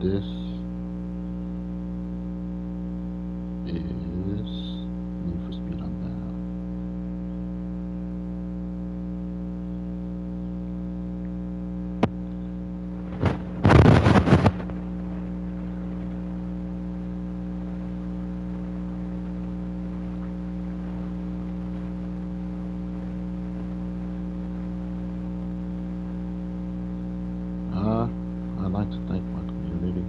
This is Need for Speed Unbound. I'd like to thank my community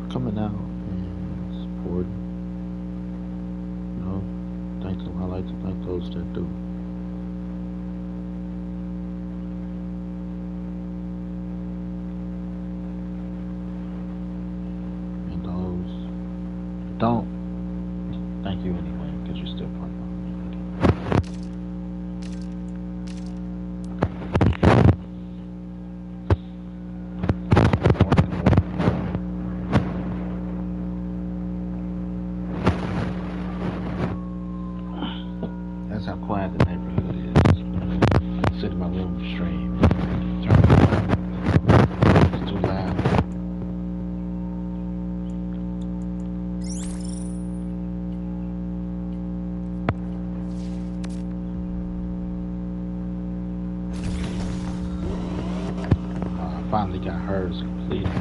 for coming out and supporting. I'd like to thank those that do. And those that don't, thank you anyway, because you're still part of my community. That's how quiet the neighborhood is. I sit in my room and stream. Turn it on. It's too loud. I finally got hers completed.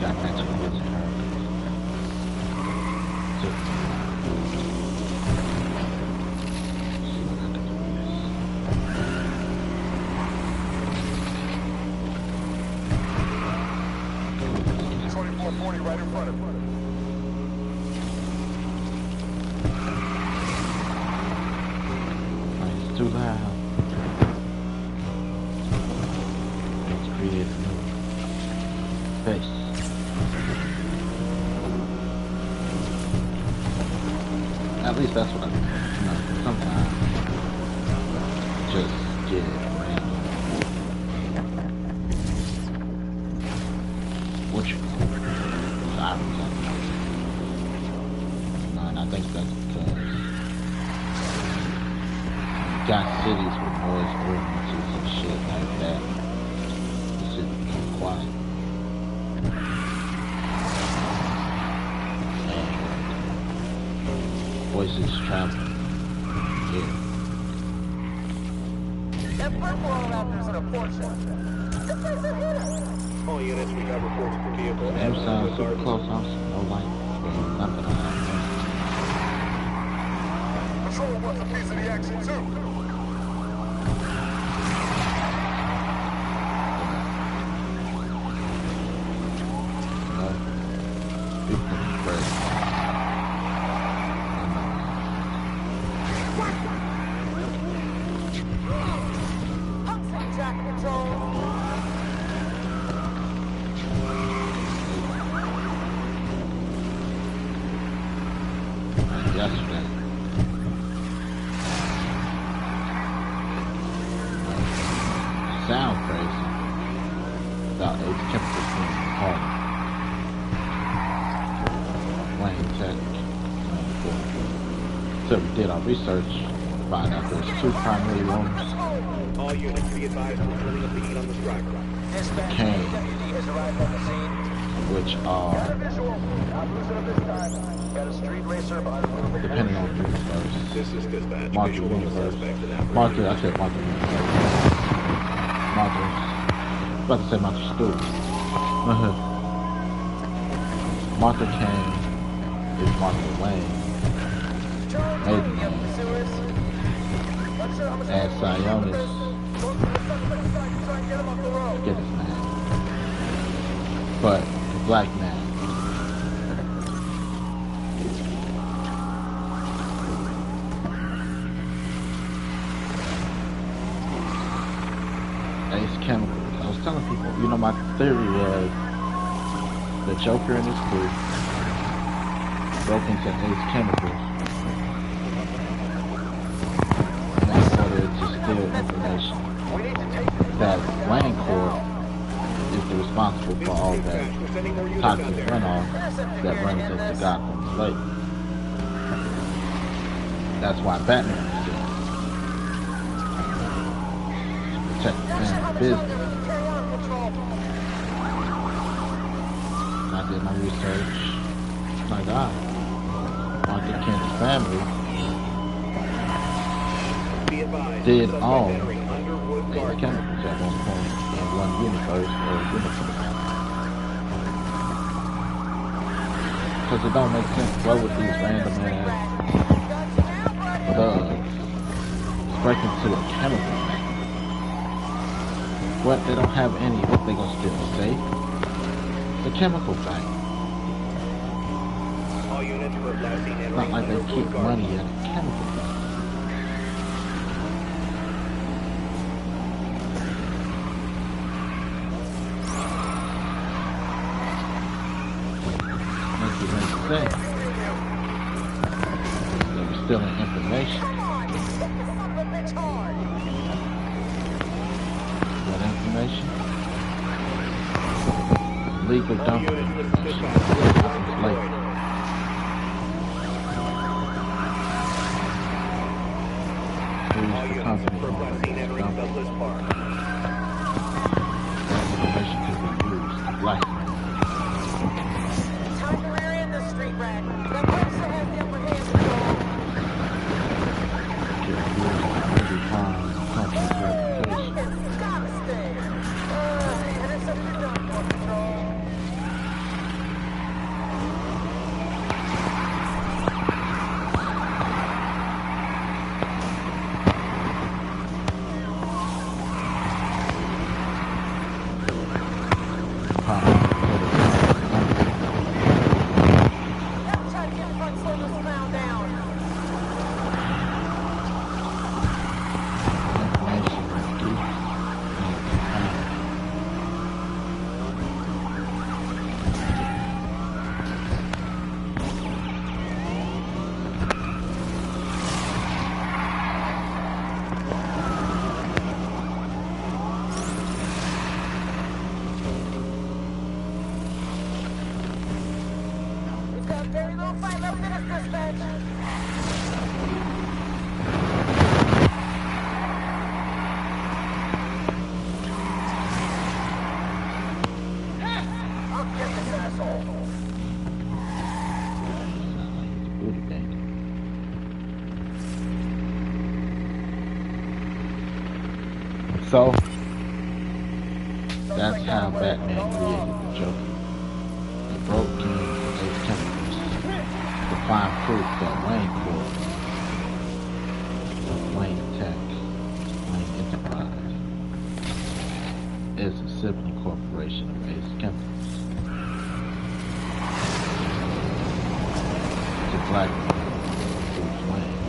Got back to the music. Right in front of you. It's too loud. Let's create a new face. At least that's what I do. Sometimes just get it random. What you sirens on me. And I think that's because you got cities with noise ordinances and shit like that. The city become quiet. Voices travel. Yeah. That purple raptor's in a Porsche. This place is hidden. All units, we have reports for vehicle. That sounds super close. No light. Nothing on that. Patrol wants a piece of the action too. Yesterday. Sound crazy. About 8 temperatures being hard. Plain tech. So we did our research to find out there's 2 primary rooms. All units be advised of pulling up the heat on this driver. Cane, which are depending on the universe. This is dispatch. Market universe. Market, I said market universe. Market. I was about to say market stool. Martha Kane is Martha Wayne. Maiden name. And Sionis. Forget his name. But the black man. Ace Chemicals. I was telling people, my theory was the Joker and his crew broke into Ace Chemicals and they started to steal information. That Wayne Corp is responsible for all that toxic runoff that runs into Gotham Lake. That's why Batman is there. To protect the Not sure how man's much business. longer we can carry on, Control. I did my research. My God. Arthur Kent's family did own Ace Chemicals at one point in one universe or universe. Because it don't make sense. What would these random ass thugs break into a chemical factory? What, they don't have any, what they gonna steal? Safe? The chemical factory. It's not like they keep money at a chemical factory. Makes it make sense. They were stealing information. Come on, hit the son of a bitch hard. What information? Legal dumping information. Slavery. Who's the company who dumped that information to be used to blackmail? Time to rear in the street rat. That person has the upper hand, Control. Get used to really harm the company's reputation. It's gotta stay. And there's something you're done for, Control. Every time you get front, slow this clown down. Information is key. We've got very little fight left in us, dispatch. I'll get this asshole. Booty bank. So that's how Batman created the Joker. He broke into Ace Chemicals to find proof that Wayne Corp, Wayne Tech, Wayne Enterprise is a sibling corporation of Ace Chemicals. To blackmail Bruce Wayne,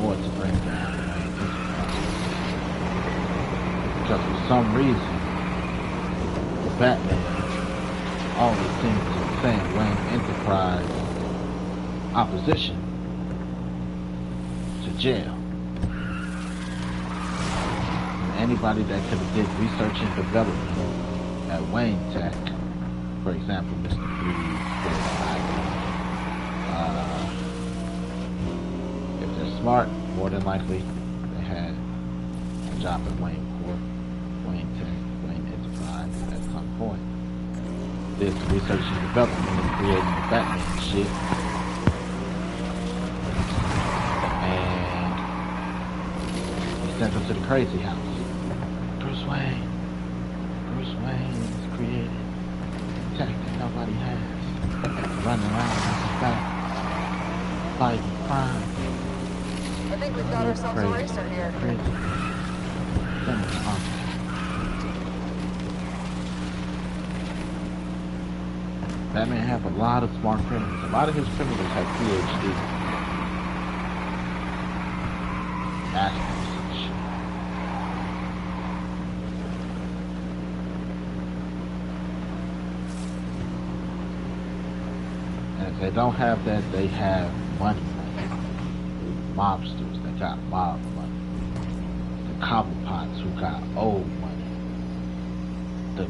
or to bring down Wayne Enterprise. Because for some reason, the Batman always seems to send Wayne Enterprise opposition to jail. And anybody that could have did research and development at Wayne Tech, for example, Mr. Freeze, if they're smart, more than likely they had a job at Wayne Corp, Wayne Tech, Wayne Enterprise at some point. Did some research and development and creating the Batman shit. And he sent them to the crazy house. Bruce Wayne is creating tech that nobody has. Running around like a fat, fighting crime. I think we've got ourselves a racer here. Crazy. Then it's awesome. Batman have a lot of smart criminals. A lot of his criminals have PhDs. Masters and shit. And if they don't have that, they have money. Mobsters that got mob money. The Cobblepots who got old money. The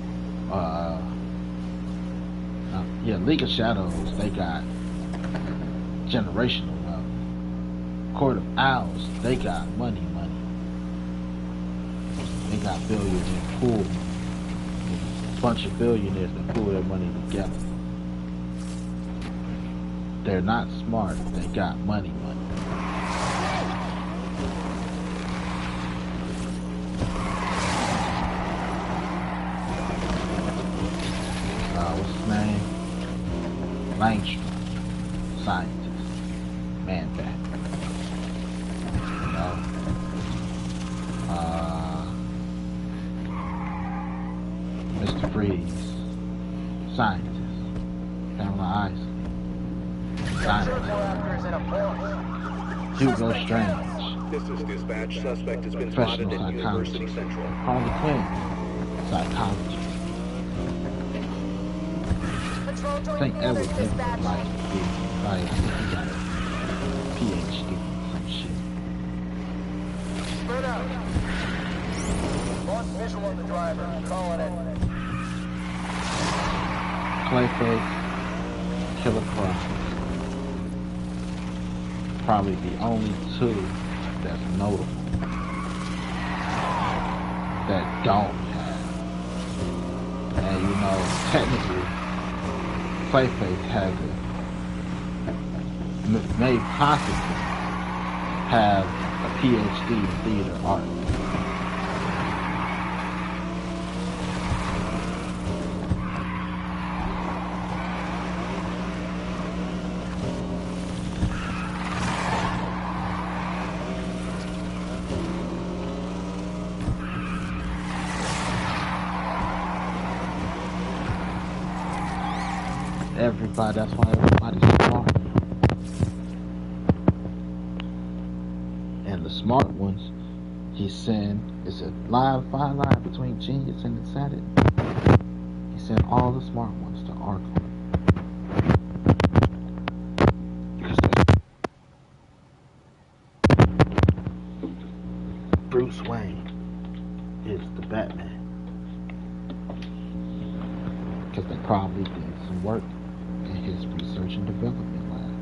League of Shadows, they got generational wealth. Court of Owls, they got money. They got billionaires pool. A bunch of billionaires that pool their money together. They're not smart, they got money. What's his name? Langstrom, scientist, man bat. Mr. Freeze, scientist. Pamela Isley, scientist. Hugo Strange, This is dispatch. Suspect has been professional spotted at University psychologist. Central. Harley Quinn, psychologist. I think Edward Nixon might be, I think he got a PhD or some shit. Spread out. Lost visual on the driver. Calling it. Clayface, Killer Croc. Probably the only two that's notable that don't have. And you know, technically, Clayface has may possibly have a PhD in theater art. Everybody, that's why everybody's smart. And the smart ones, he's saying, it's a fine line between genius and insanity. He sent all the smart ones to Arkham. Bruce Wayne is the Batman. Because they probably did some work in his research and development lab.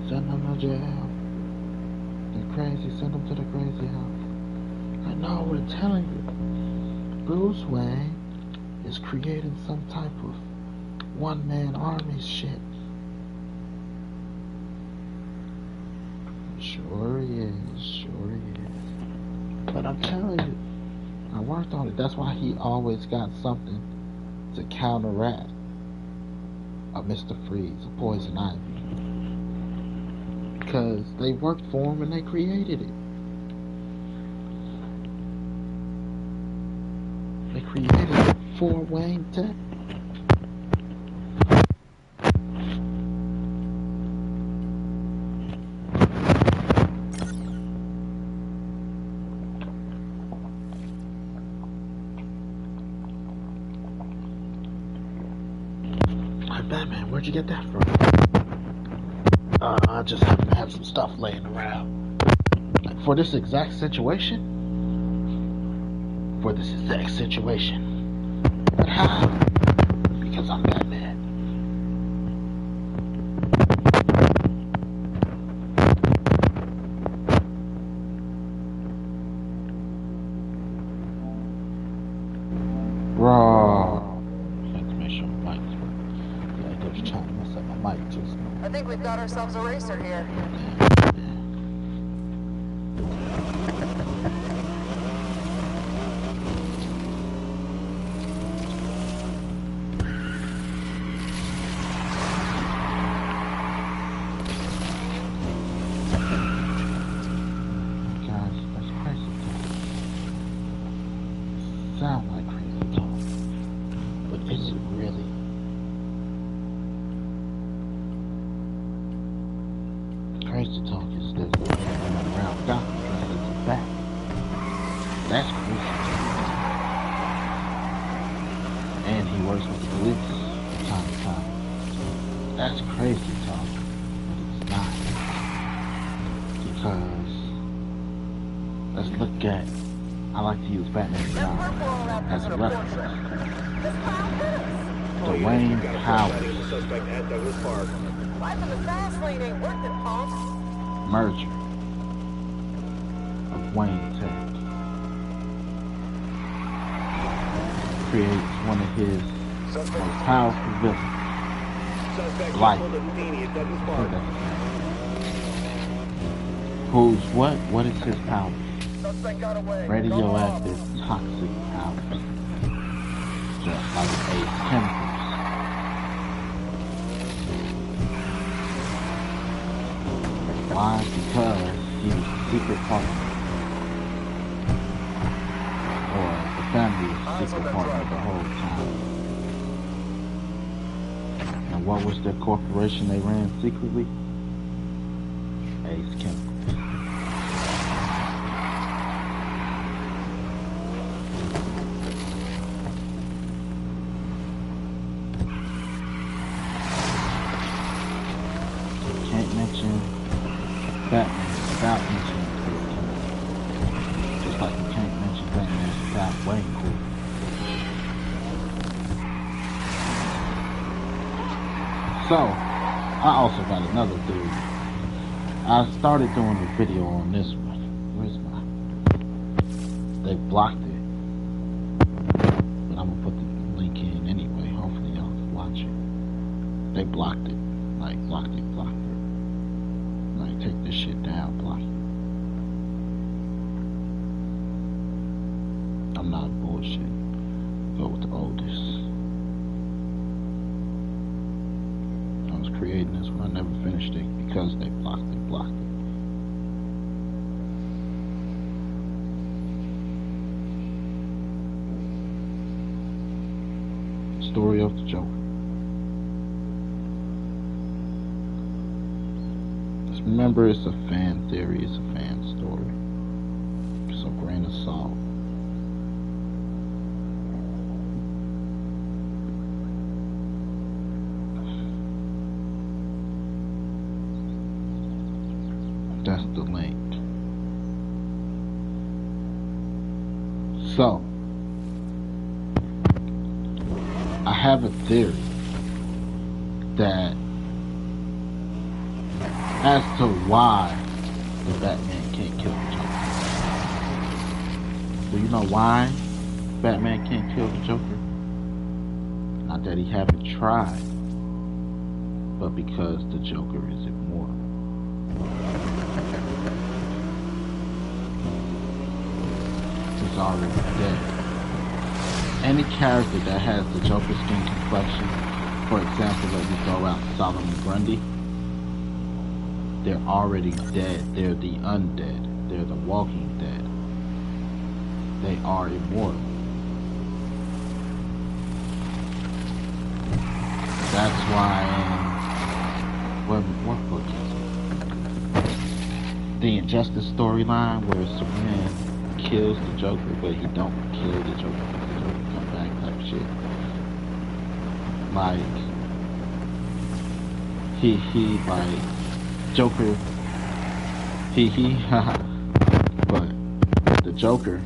Send them to jail. They're crazy, send them to the crazy house. I know, we're telling you. Bruce Wayne is creating some type of one-man army shit. Sure he is. But I'm telling you, I worked on it. That's why he always got something to counteract a Mr. Freeze, a Poison Ivy. Because they worked for him and they created it. They created it for Wayne Tech. Batman, where'd you get that from? I just happen to have some stuff laying around. Like, for this exact situation? But how? Because I'm Batman. Raw. Trying to mess up my mic just now. I think we've got ourselves a racer here. Guys, that's crazy talk. Sound like crazy talk. But is it really? Crazy talk is this around Gotham trying to get back. That's crazy talk. And he works with the police from time to time. That's crazy talk. But it's not. Because let's look at, I like to use Batman as a reference. Dwayne Powers. The suspect at Douglas Park. Life in the fast lane ain't worth it, punk. Merger of Wayne Tech. Creates one of his most powerful villains. Suspect Life. pulled a Houdini at Douglas Park. Who's what? What is his power? Suspect got away. Radioactive, toxic powers. Just like Ace Chemicals. Why? Because he was a secret partner. Or the family was a secret partner the whole time. And what was their corporation they ran secretly? Ace Chemicals. Can't mention Batman without mentioning Chris Kennedy. Just like you can't mention Batman without Wayne Cool. So, I also got another theory. I started doing the video on this one. Where's my... They blocked it. But I'm gonna put the link in anyway. Hopefully y'all can watch it. They blocked it. Like, blocked it. Like, take this shit down, block it. I'm not bullshit. Go with the oldest. I was creating this one. I never finished it because they blocked it. Story of the Joker. Just remember, it's a fan theory, it's a fan story. So grain of salt. That's the link. So, I have a theory that as to why the Batman can't kill the Joker. Do you know why Batman can't kill the Joker? Not that he haven't tried, but because the Joker is immortal. He's already dead. Any character that has the Joker skin complexion, for example, let me throw out Solomon Grundy, they're already dead. They're the undead. They're the walking dead. They are immortal. That's why what book is it? The Injustice storyline where Superman kills the Joker, but he don't kill the Joker. Come back type shit. Like he like Joker but the Joker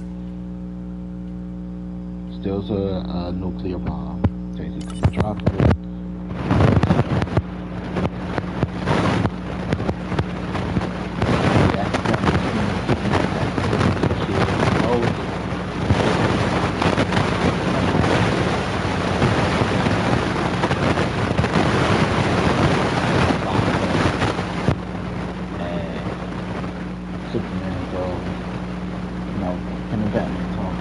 steals a nuclear bomb, takes it to Metropolis. Superman goes, him and Batman talk,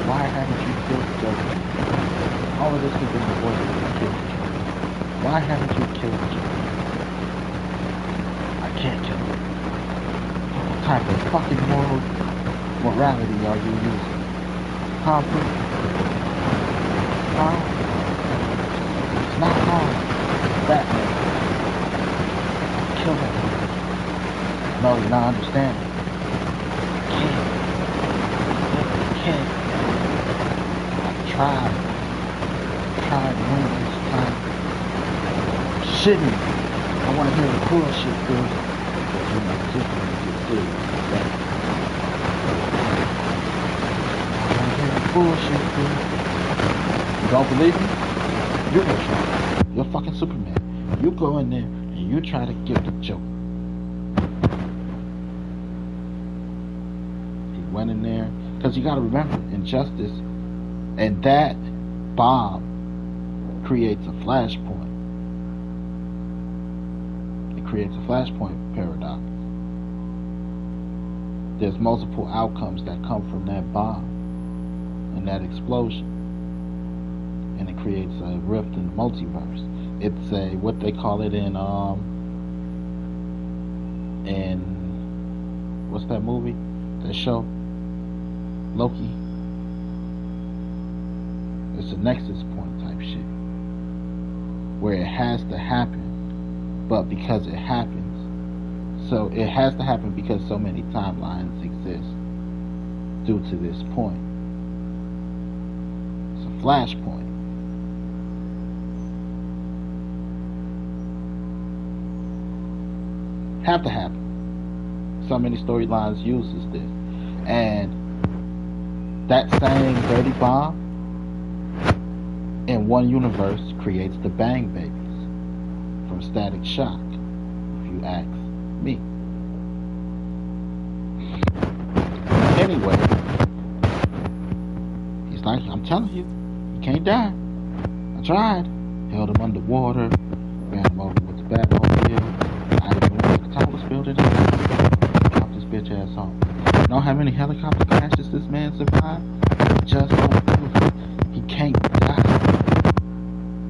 why haven't you killed the Joker? All of this has been avoided to kill the Joker. Why haven't you killed the Joker? I can't kill him. What type of fucking morality are you using? Huh, It's not hard. Batman. Kill him. No, you're not understanding. Can't. I tried numerous times. Shitting. I want to hear the bullshit, dude. I want to hear the bullshit, dude. You don't believe me? You go try it. You're fucking Superman. You go in there and you try to kill the Joker. He went in there because you got to remember, Injustice, and that bomb creates a flashpoint. It creates a flashpoint paradox. There's multiple outcomes that come from that bomb and that explosion, and it creates a rift in the multiverse. It's a, what they call it in what's that movie, that show, Loki? It's a nexus point type shit, where it has to happen, but because it happens, so it has to happen because so many timelines exist due to this point. It's a flashpoint. Have to happen. So many storylines uses this, and that same dirty bomb in one universe creates the Bang Babies from Static Shock, if you ask me. Anyway, he's like, I'm telling you, he can't die. I tried. Held him underwater, ran him over with the Batmobile. I even went to the tallest building in the world. Dropped this bitch ass home. You know how many helicopter crashes this man survived? Just on proof he can't die.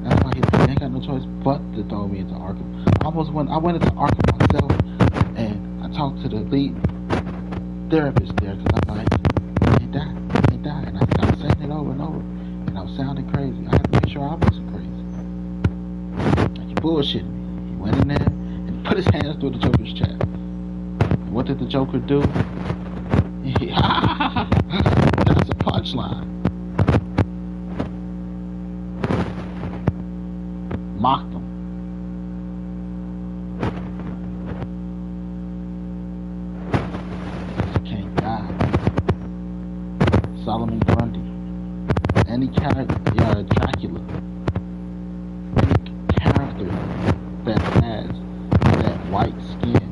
That's why he ain't got no choice but to throw me into Arkham. I went into Arkham myself, and I talked to the lead therapist there, because I'm like, he ain't die, and I was saying it over and over, and I was sounding crazy. I had to make sure I wasn't crazy. Like, you bullshitting me. He went in there and put his hands through the Joker's chest. And what did the Joker do? That's a punchline. Mocked him. He can't die. Solomon Grundy. Any character, Dracula. Any character that has that white skin,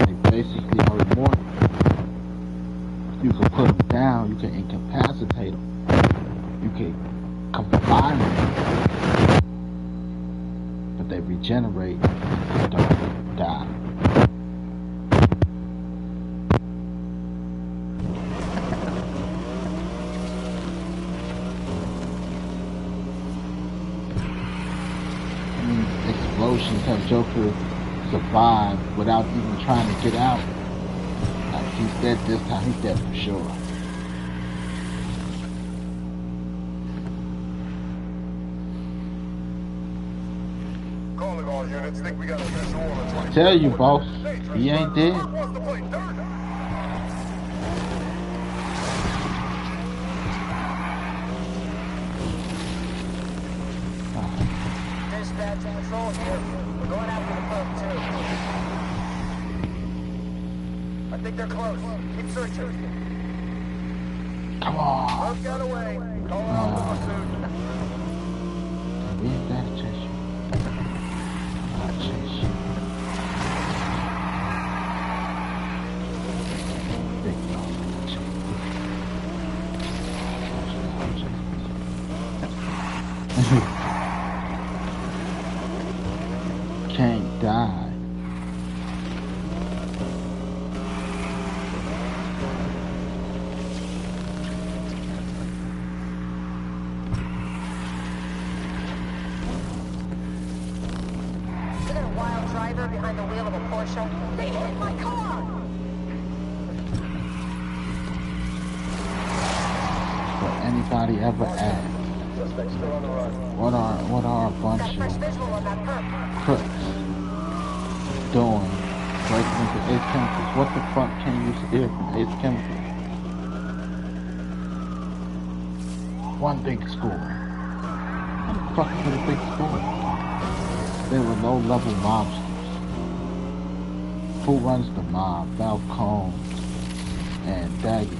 they basically are immortal. You can put them down, you can incapacitate them, you can confine them, but they regenerate and don't die. Explosions have Joker survived without even trying to get out. Like, he's dead this time, he's dead for sure. Calling all units, think we got a visual on the 20. Tell you, boss, he ain't dead. Wants to play dirt. Dispatch control here. We're going after the boat too. I think they're close. Keep searching. Come on. Boat got away. Call out the pursuit. We ain't gotta chase you. I'll chase you. Big dog. Can't die. Isn't there a wild driver behind the wheel of a Porsche? They hit my car! Will anybody ever ask, Suspect's still on the run. what are a bunch Got a fresh of visual on that perp. crooks doing breaking into Ace Chemicals? What the fuck can you steal from Ace Chemicals? One big school. I'm fucking with a big school. They were low-level mobsters. Who runs the mob? Falcone and Daggy.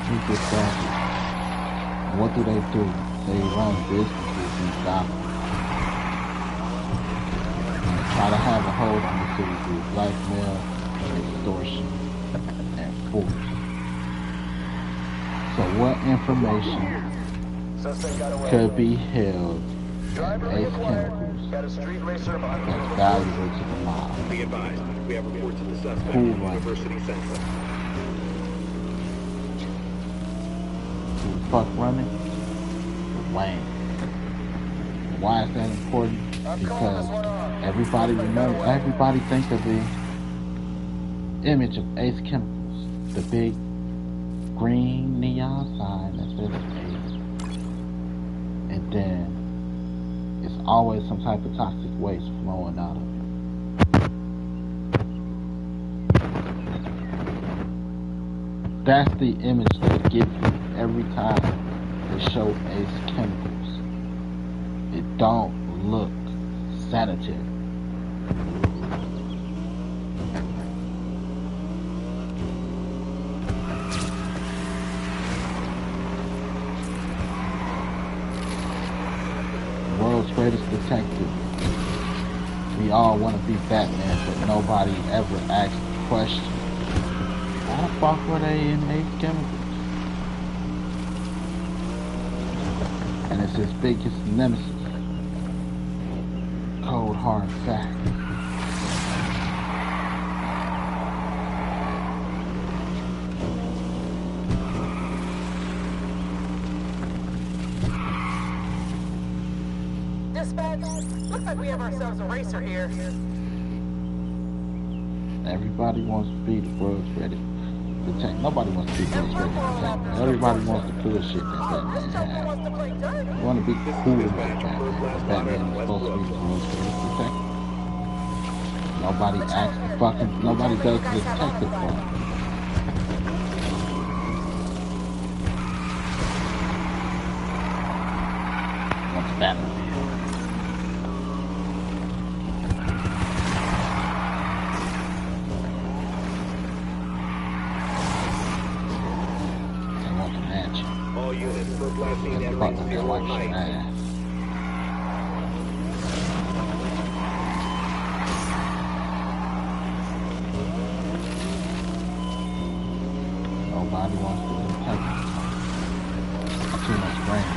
Who's this Daggy? What do? They run businesses in Gotham. And they try to have a hold on the city through blackmail, extortion, and force. So what information could be held at Ace Chemicals that's valuable to the mob? Be advised, we have reports of the suspect Who in runs? University Center. Who the fuck running? Wayne. Why is that important? Because everybody think of the image of Ace Chemicals, the big green neon sign that says Ace, and then it's always some type of toxic waste flowing out of it. That's the image they give you every time they show Ace Chemicals. It don't look sanitary. World's greatest detective. We all want to be Batman, but nobody ever asked the question, how the fuck were they in Ace Chemicals? And it's his biggest nemesis. Cold hard fact. Dispatch, looks like we have ourselves a racer here. Everybody wants to be the world's greatest detective. Nobody wants to be the world's greatest detective. Everybody wants the cool shit that Batman has. You want to be cool like Batman. Batman is supposed to be the world's greatest detective. Nobody does the detective part. What's Batman? All units, first last seen at Fuck ring that 0 white height. ass. Nobody wants to be detective. Too much brain.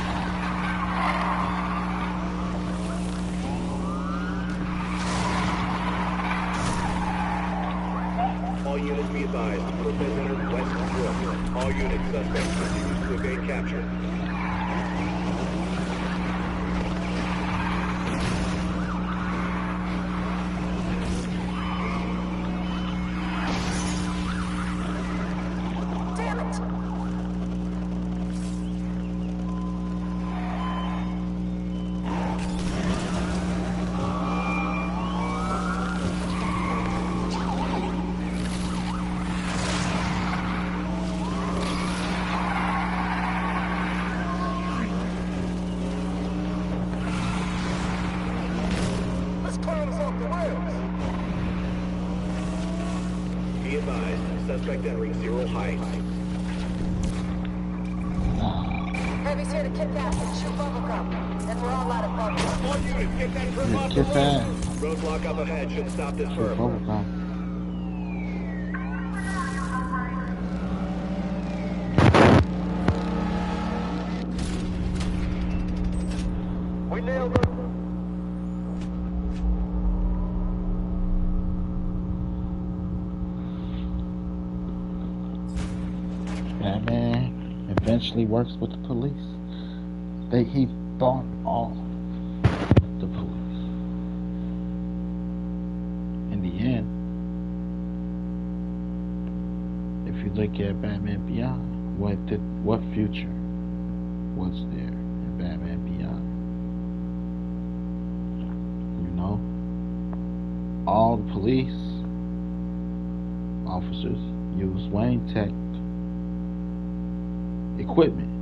All units be advised, Lopez entered West Brook. All units, suspect continues to evade capture. Damn it! Let's climb us off the rails. Be advised, suspect entering 0 height. Heavy's here to kidnap and shoot bubblegum. And we're all out of bubblegum. All units, get that perm off the Kiss road. ass. Roadblock up ahead should stop this Shoot verb. bubblegum. We nailed it. Batman eventually works with the police. He fought off the police. In the end, if you look at Batman Beyond, what future was there in Batman Beyond? You know, all the police officers use Wayne Tech equipment.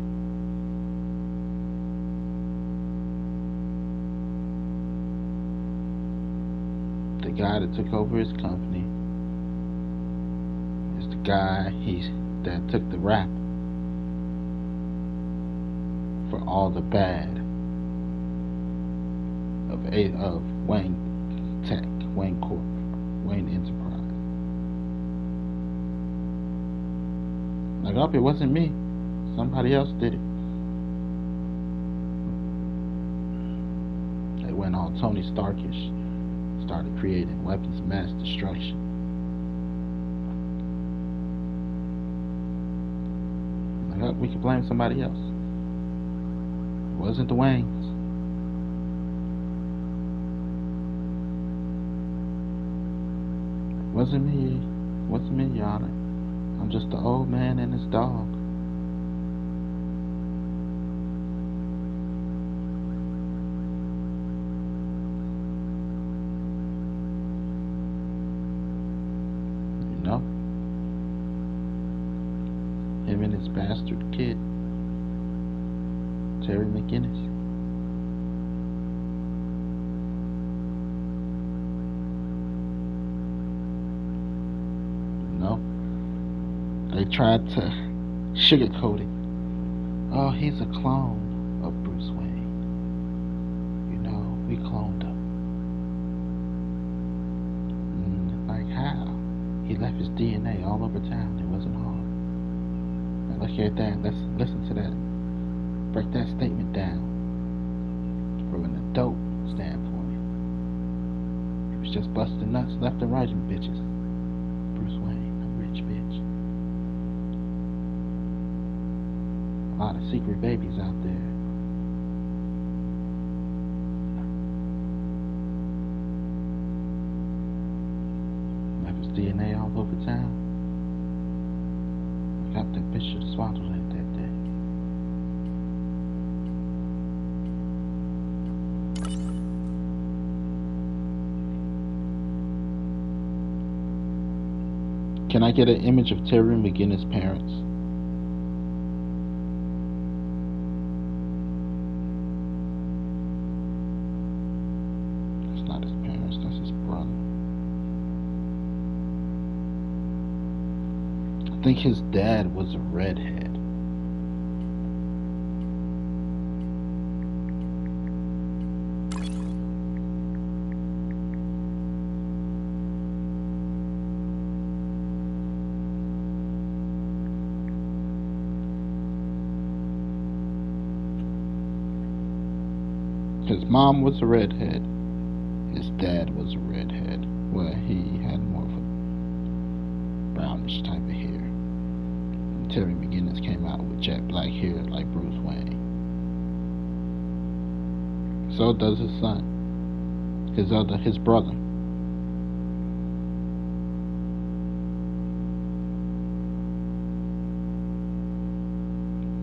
The guy that took over his company is the guy that took the rap for all the bad of Wayne Tech, Wayne Corp, Wayne Enterprise. Like, oh, it wasn't me. Somebody else did it. They went all Tony Starkish, started creating weapons of mass destruction. Like, oh, we could blame somebody else. It wasn't the Waynes. Wasn't me, Your Honor. I'm just the old man and his dog. You know? Him and his bastard kid, Terry McGinnis. They tried to sugarcoat it. Oh, he's a clone of Bruce Wayne. You know, we cloned him. Like how? He left his DNA all over town. It wasn't hard. Now look at that. Let's listen to that. Break that statement down from an adult standpoint. He was just busting nuts left and right, and bitches. Bruce Wayne, a rich bitch. A lot of secret babies out there. Left his DNA all over town. I got that bitch should have swallowed it that day. Can I get an image of Terry McGinnis' parents? That's not his parents, that's his brother. I think his dad was a redhead. His mom was a redhead. His dad was a redhead. Well, he had more of a brownish type of hair. And Terry McGinnis came out with jet black hair like Bruce Wayne. So does his son. His brother.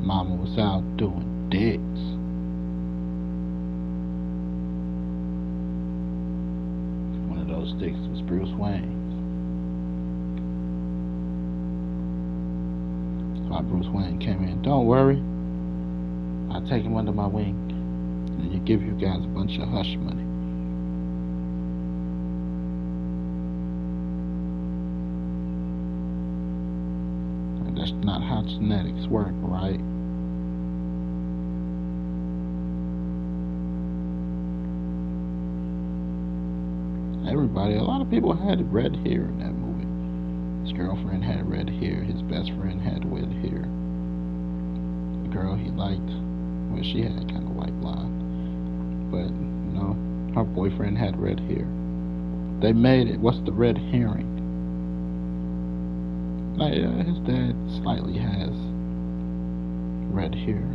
Mama was out doing digs. Sticks was Bruce Wayne. So Bruce Wayne came in. Don't worry, I'll take him under my wing, and you give you guys a bunch of hush money. And that's not how genetics work, right? Everybody, a lot of people had red hair in that movie. His girlfriend had red hair. His best friend had red hair. The girl he liked, well, she had kind of white blonde. But, you know, her boyfriend had red hair. They made it. What's the red herring? Like, his dad slightly has red hair.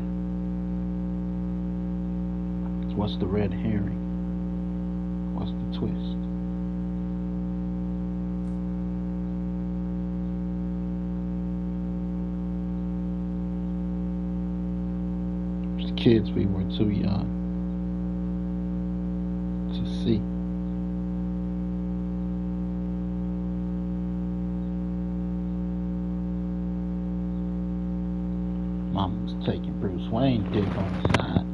So what's the red herring? What's the twist? Kids, we were too young to see. Mom was taking Bruce Wayne dick on the side.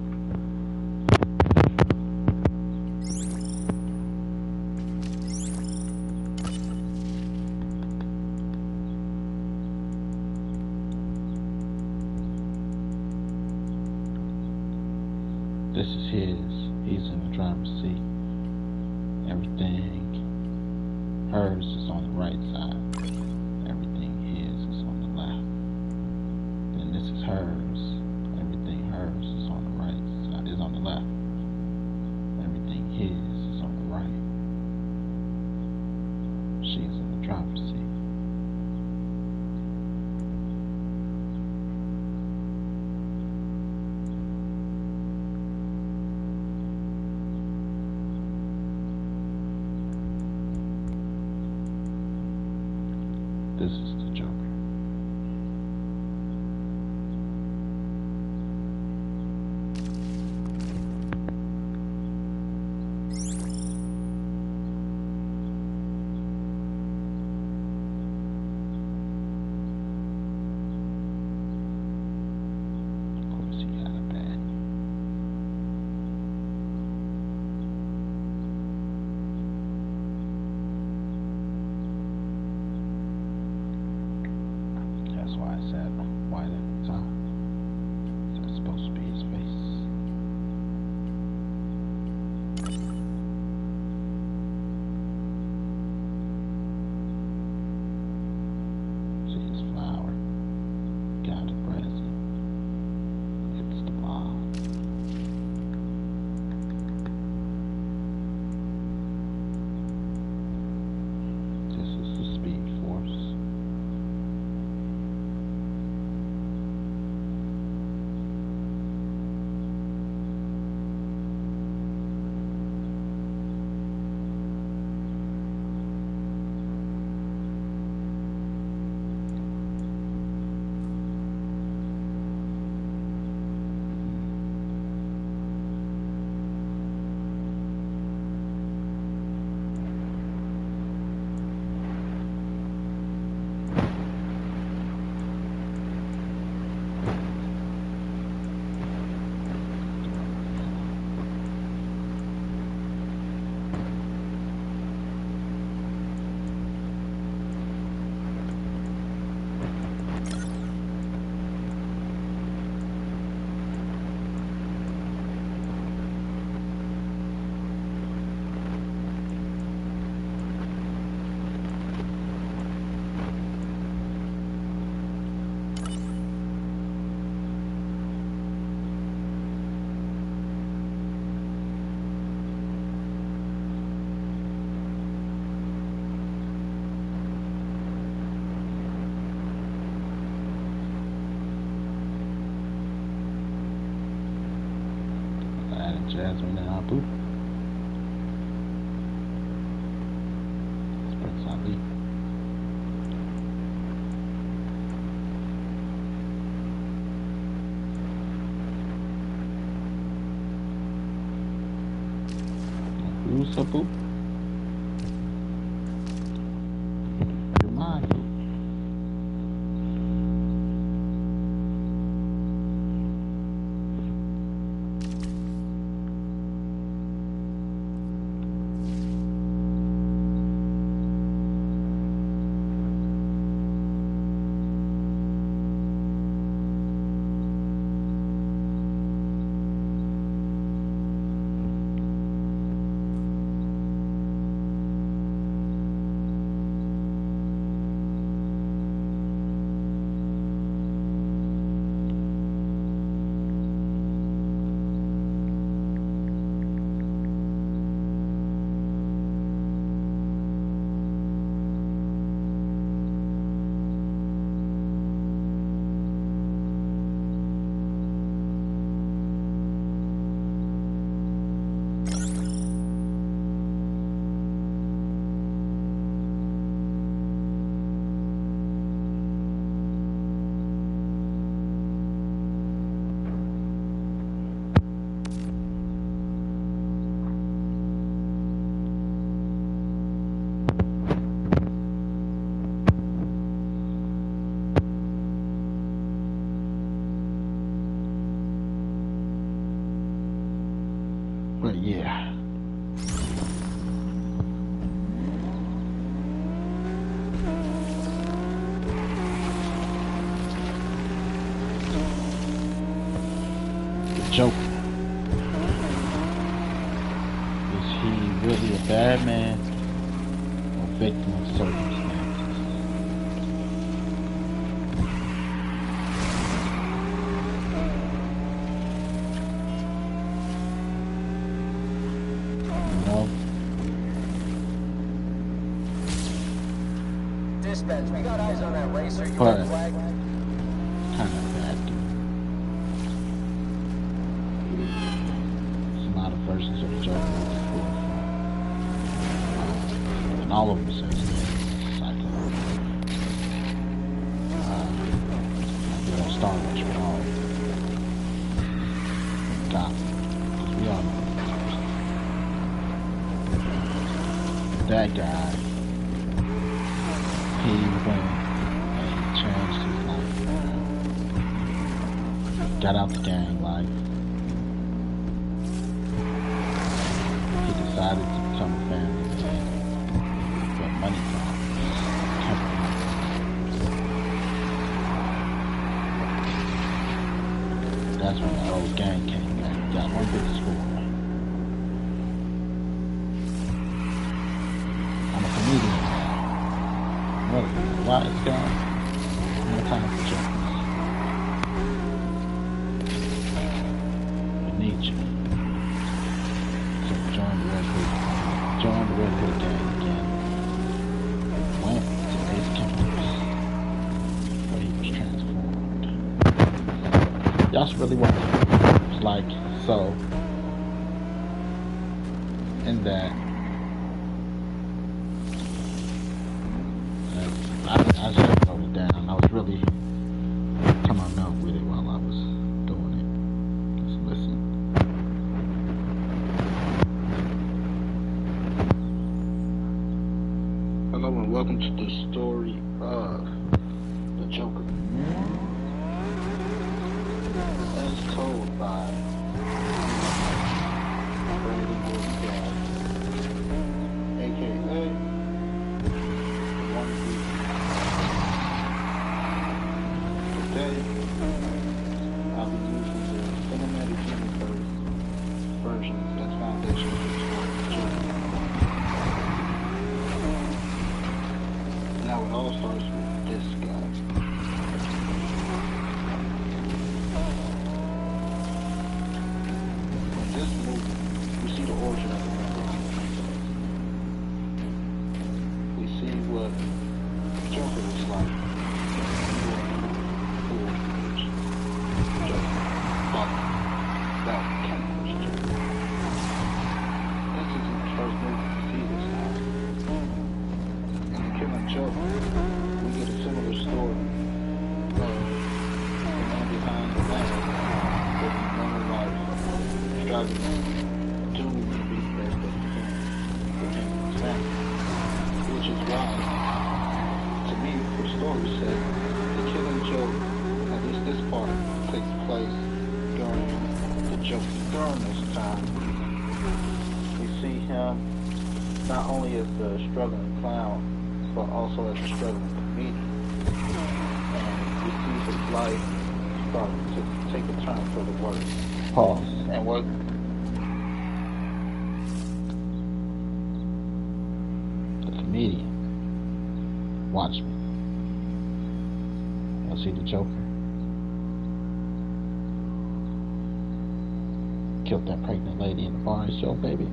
hers is on the right side. Everything his is on the left. Then this is hers. Everything hers is on the right side. Is on the left. Everything his is on the right. She's in the driver's seat. This is the Joker. Of course, he got a bad. That's why I said white at the top. That's supposed to be his face. See his flower. Got a present. It's the mom. This is the Speed Force. Jasmine and Abu. It's Prince Ali. Who's Abu? Your mind. But yeah. The Joker. Is he really a bad man? Or victim of circumstances. You know? Dispatch, we got eyes on that racer. You But- got flagged? Kind of bad, dude. It's a lot of versions of the Joker. And all of them says Psycho. You know, Star Wars, but all Gotham. Because we all know that guy, he went and he changed his life. Got out the gang life. He decided to become a family man. But money problems kept him. That's when the old gang came back. Got one big score. I'm a comedian now. What? Why is gone? No time for jokes. We need you. So join the Red Hood gang again. Went to Ace Chemicals, where he was transformed. Y'all should really watch it. It's like, so, in that, I should have wrote it down. I was really to my mouth with it while I was doing it. Just listen. Hello and welcome to the story of the Joker, as told by Brandon Woodcock, aka the one who today I'll be using the cinematic universe versions as foundation for the story of the Joker. Now it all starts with this guy. In this movie, we see the origin of the Joker. We see what Joker was like. We get a similar story of the man behind the lens with normal life, striving to be the best that he can for him and his family. Which is why, to me, the story said the killing joke, at least this part, takes place during the joke. During this time, we see him not only as the struggling clown, but also as a struggling comedian. And we see his life start to take a turn for the worse. Pause. And what? The comedian. Watch me. Y'all see the Joker? Killed that pregnant lady in the bar show, baby.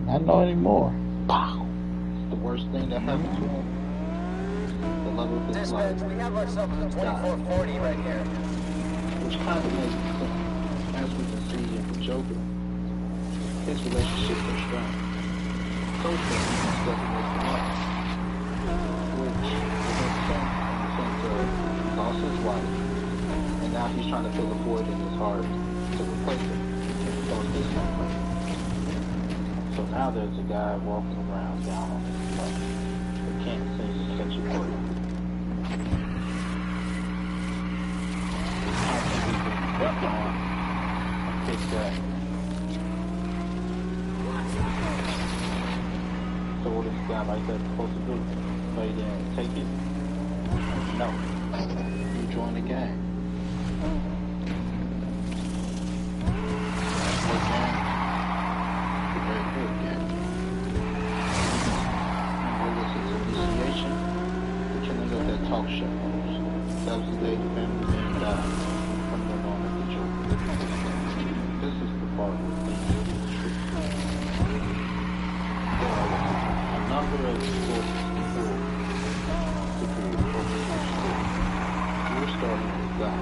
Not know anymore. Pow! The worst thing that happened to him, the love of his life. Dispatch, we have ourselves a 2440 right here. Which kind of makes sense. As we can see in the Joker, his relationships are strong. So strong, he stepping with him up. Which makes sense in the sense of he lost his wife, and now he's trying to fill a void in his heart to replace it. So it's this one. So now there's a guy walking around down on his luck that can't seem to catch a break. How can we get back on and fix that? So what is a guy like that supposed to do? Play there and take it? No. You join the gang. That was the day the family man died from the lawn of the children. This is the part where things really tricky. There are a number of sources to pull to create a focus for story. We're starting with God.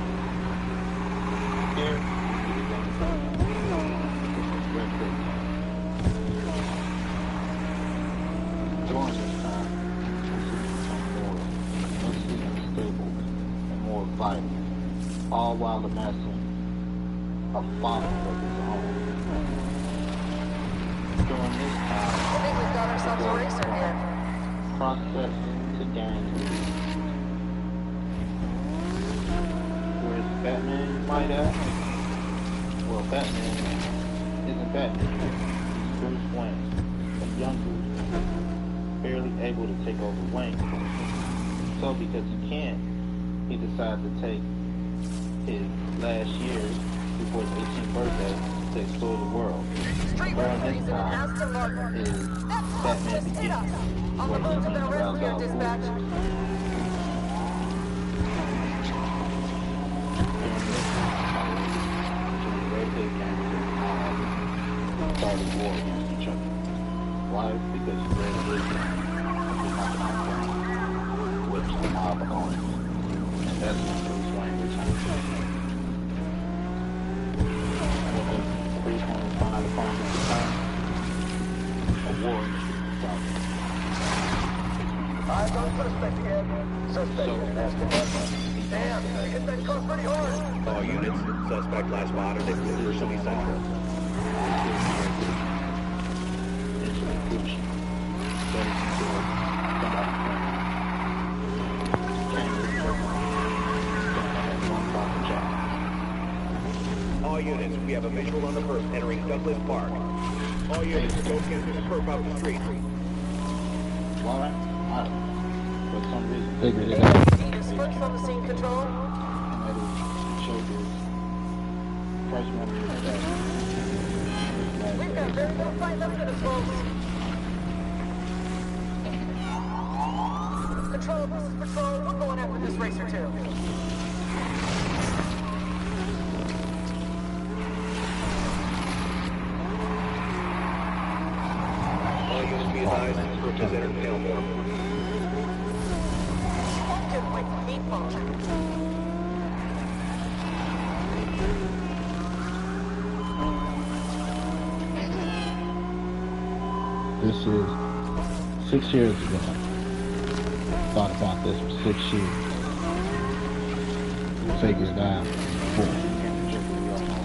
Here, we get a young person. This is Red Hood time. During this time, we see become more mentally unstable and more violent, all while amassing a following of his own. During this time, I think we've got ourselves a racer here. process to gain where's Batman, you might ask? Well, Batman isn't Batman. He's Bruce Wayne, a young Bruce Wayne, barely able to take over Wayne. So because he can't, he decides to take his last years before his 18th birthday to explore the world. Street During referees this in time Aston Martin. is That's Batman just hit us. Begins, On the where he road to meets the rescue Ra's here, al Ghul. dispatch. Started war against each other. Why? Because Red Hood is not which the mob owns. And that's when Bruce Wayne returns. What does Bruce Wayne find upon his return? A war in the streets of Gotham. Eyes on suspect again. Suspect in Aston Martin. Damn, they hit that car pretty hard. All units, suspect last spotted at University Central. All units, we have a visual on the first entering Douglas Park. All units, go cancel the curb out the street. Why? I don't know. For some reason, Figured it out. First on the scene control. and that is showed this first one that We've got very little fight left in us, folks. Control, this is Patrol. We're going after this racer, too. All units be advised, group has entered Palmore. Fucking with people. This is 6 years ago. Thought about this for 6 years. Figured it out.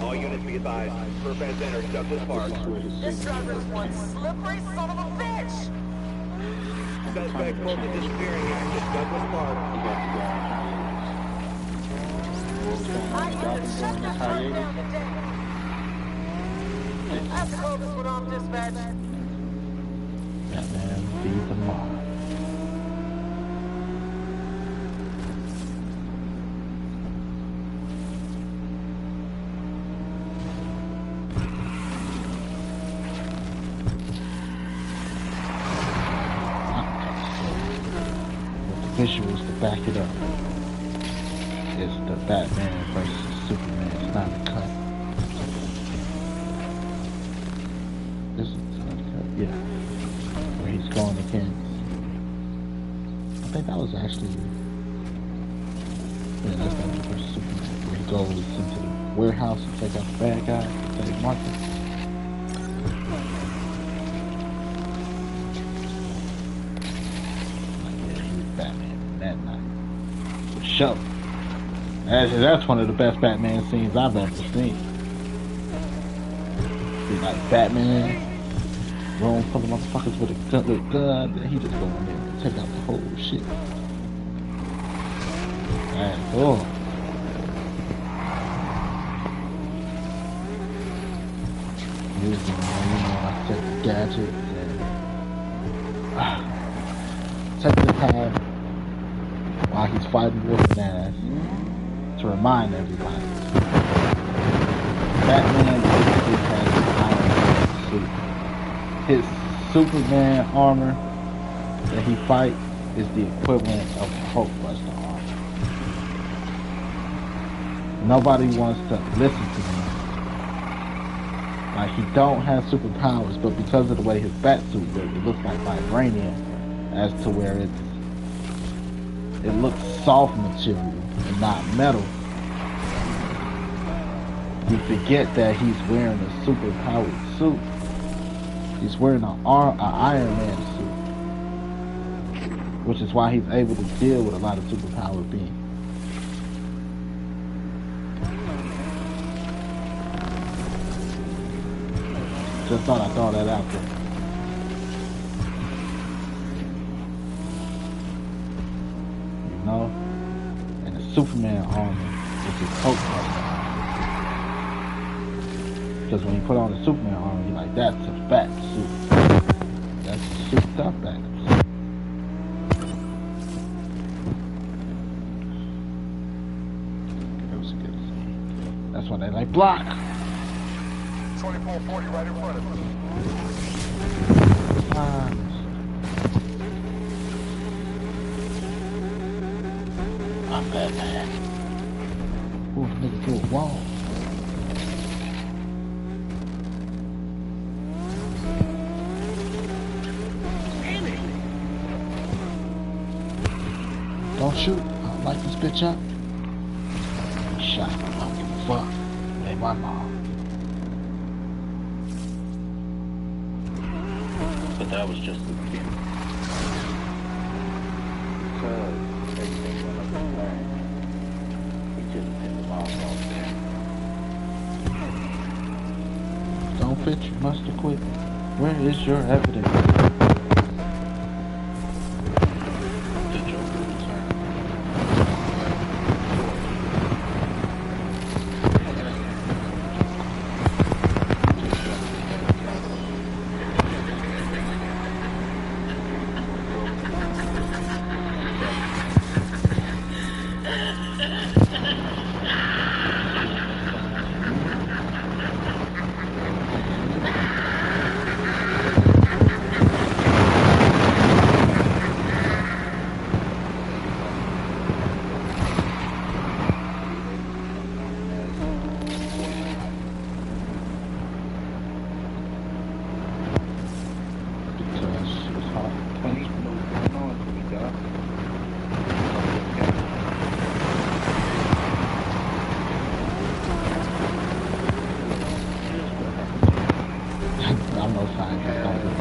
All units be advised, group has entered Douglas Park. This driver's one slippery son of a bitch. Suspect both the disappearing act at Douglas Park. I need to shut this truck down today. I have to call this one off, dispatch. Batman be tomorrow. Visuals to back it up. It's the Batman versus Superman Snyder Cut. This is the Snyder Cut, yeah. Where he's going against. I think that was actually. Yeah, that's Batman versus Superman. Where he goes into the warehouse and take out the bad guy, take Martha. That night. For sure. Actually, that's one of the best Batman scenes I've ever seen. See, like Batman, room full of motherfuckers with a gun, and he just go in there and take out the whole shit. Man, cool. Using, I said, the gadget and take the time while he's fighting Wolfman ass to remind everybody. Batman basically has an Iron Man suit. His Superman armor that he fights is the equivalent of Hulkbuster armor. Nobody wants to listen to him. Like, he don't have superpowers, but because of the way his bat suit looks, it looks like vibranium, as to where it looks soft material and not metal. You forget that he's wearing a superpowered suit. He's wearing an Iron Man suit, which is why he's able to deal with a lot of superpowered beings. Just thought I'd throw that out there. You know? And the Superman armor is his coat armor. Because when you put on the Superman armor, you're like, that's a fat suit. That's a souped up back. It was a good scene. That's why they like block. 2440 right in front of us. I'm Batman. Ooh, nigga through a wall. Don't shoot. I'll light this bitch up. Shot. I don't give a fuck. Hey, my mom. But that was just the beginning. Because everything went up in flames. We couldn't pin the bomb off there. Don't fit, you must acquit. Where is your evidence? The Joker returned. I'm no scientist, don't do it.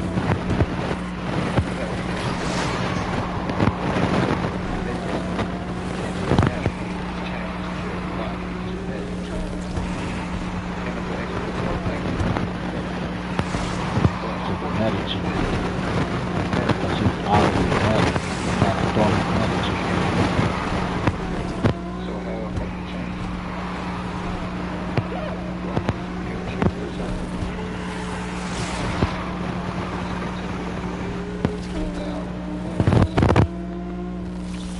Genetic chip. But she's already genetic. That's a dormant genetic chip. So how am I going to change?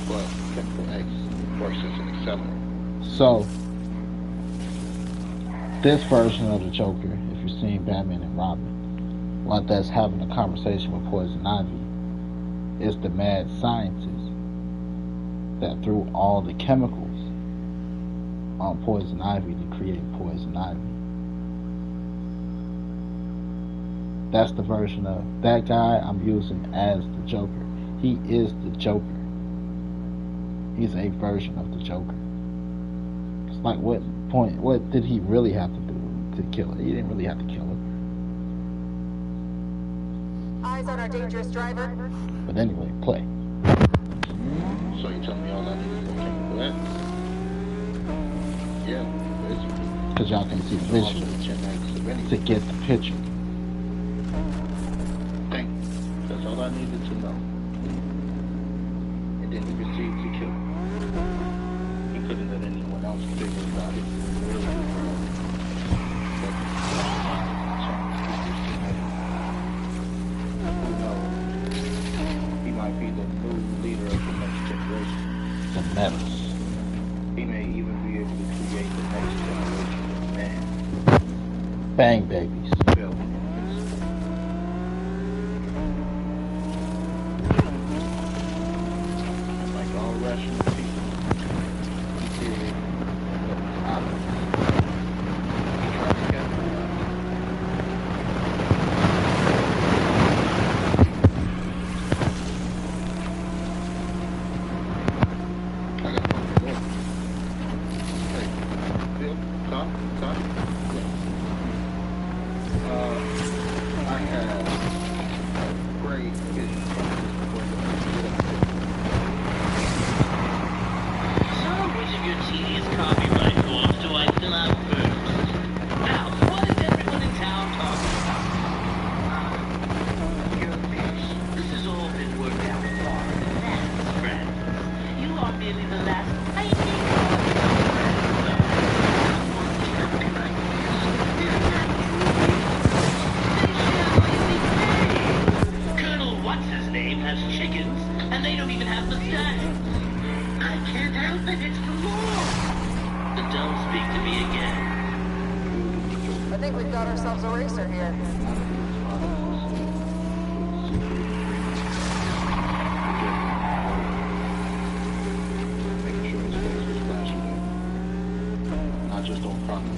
But Chemical X works as an accelerant. So, this version of the Joker, if you've seen Batman and Robin, one that's having a conversation with Poison Ivy, is the mad scientist that threw all the chemicals on Poison Ivy to create Poison Ivy. That's the version of that guy I'm using as the Joker. He is the Joker. He's a version of the Joker. It's like, what did he really have to do to kill her? He didn't really have to kill her. Eyes on our dangerous driver. But anyway, play. So you tell me all I need is go Chemical X? Yeah, basically. Because y'all can see the visual to get the picture. Thank you. That's all I needed to know. And then he proceeded to kill him. He couldn't let anyone else figure it out. Who knows? He might be the new leader of the next generation. The menace. He may even be able to create the next generation of man. Bang babies. Bill. Like all rational people, he did what was name has chickens, and they don't even have mustaches. I can't help it, it's the law. But don't speak to me again. I think we've got ourselves a racer here. Making sure his face was flashing there. Not just on property,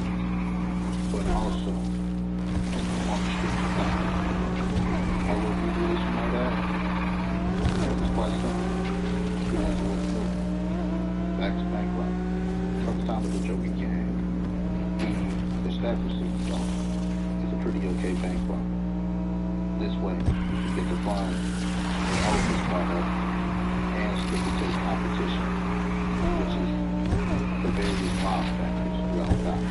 but also on the street. Although we really know that, it's quite simple. We have to work through. Back to bank robbery. First time with the Joker gang. The staff received though. It's a pretty okay bank robbery. This way, you get to find the oldest product and stick it to the competition, which is the various mob factors throughout town.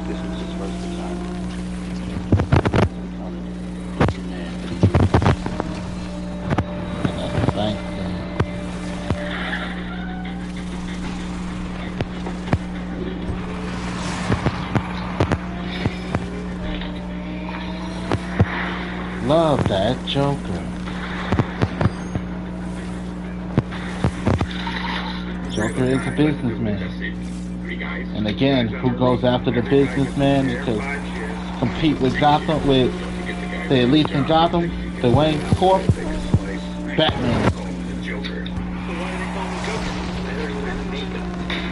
This was his first assignment. Thank you. Love that Joker. Joker is a businessman. And again, who goes after the businessman to compete with Gotham, with the elites in Gotham, the Wayne Corp? Batman.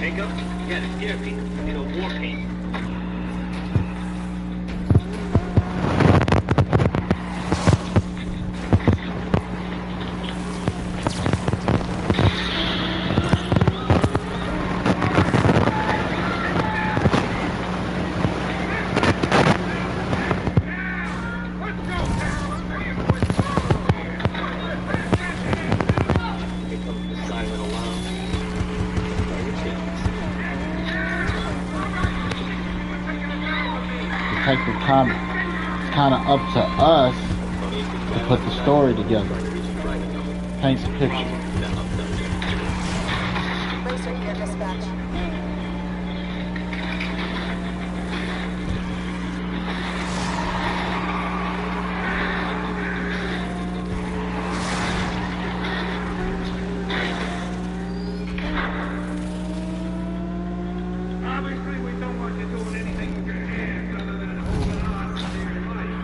Makeup? Yeah, to scare people. You know, war paint. Detective Comics. It's kind of up to us to put the story together. Paints a picture. Racer here, dispatch. Obviously, we don't want you doing anything with your hands other than holding on to your life.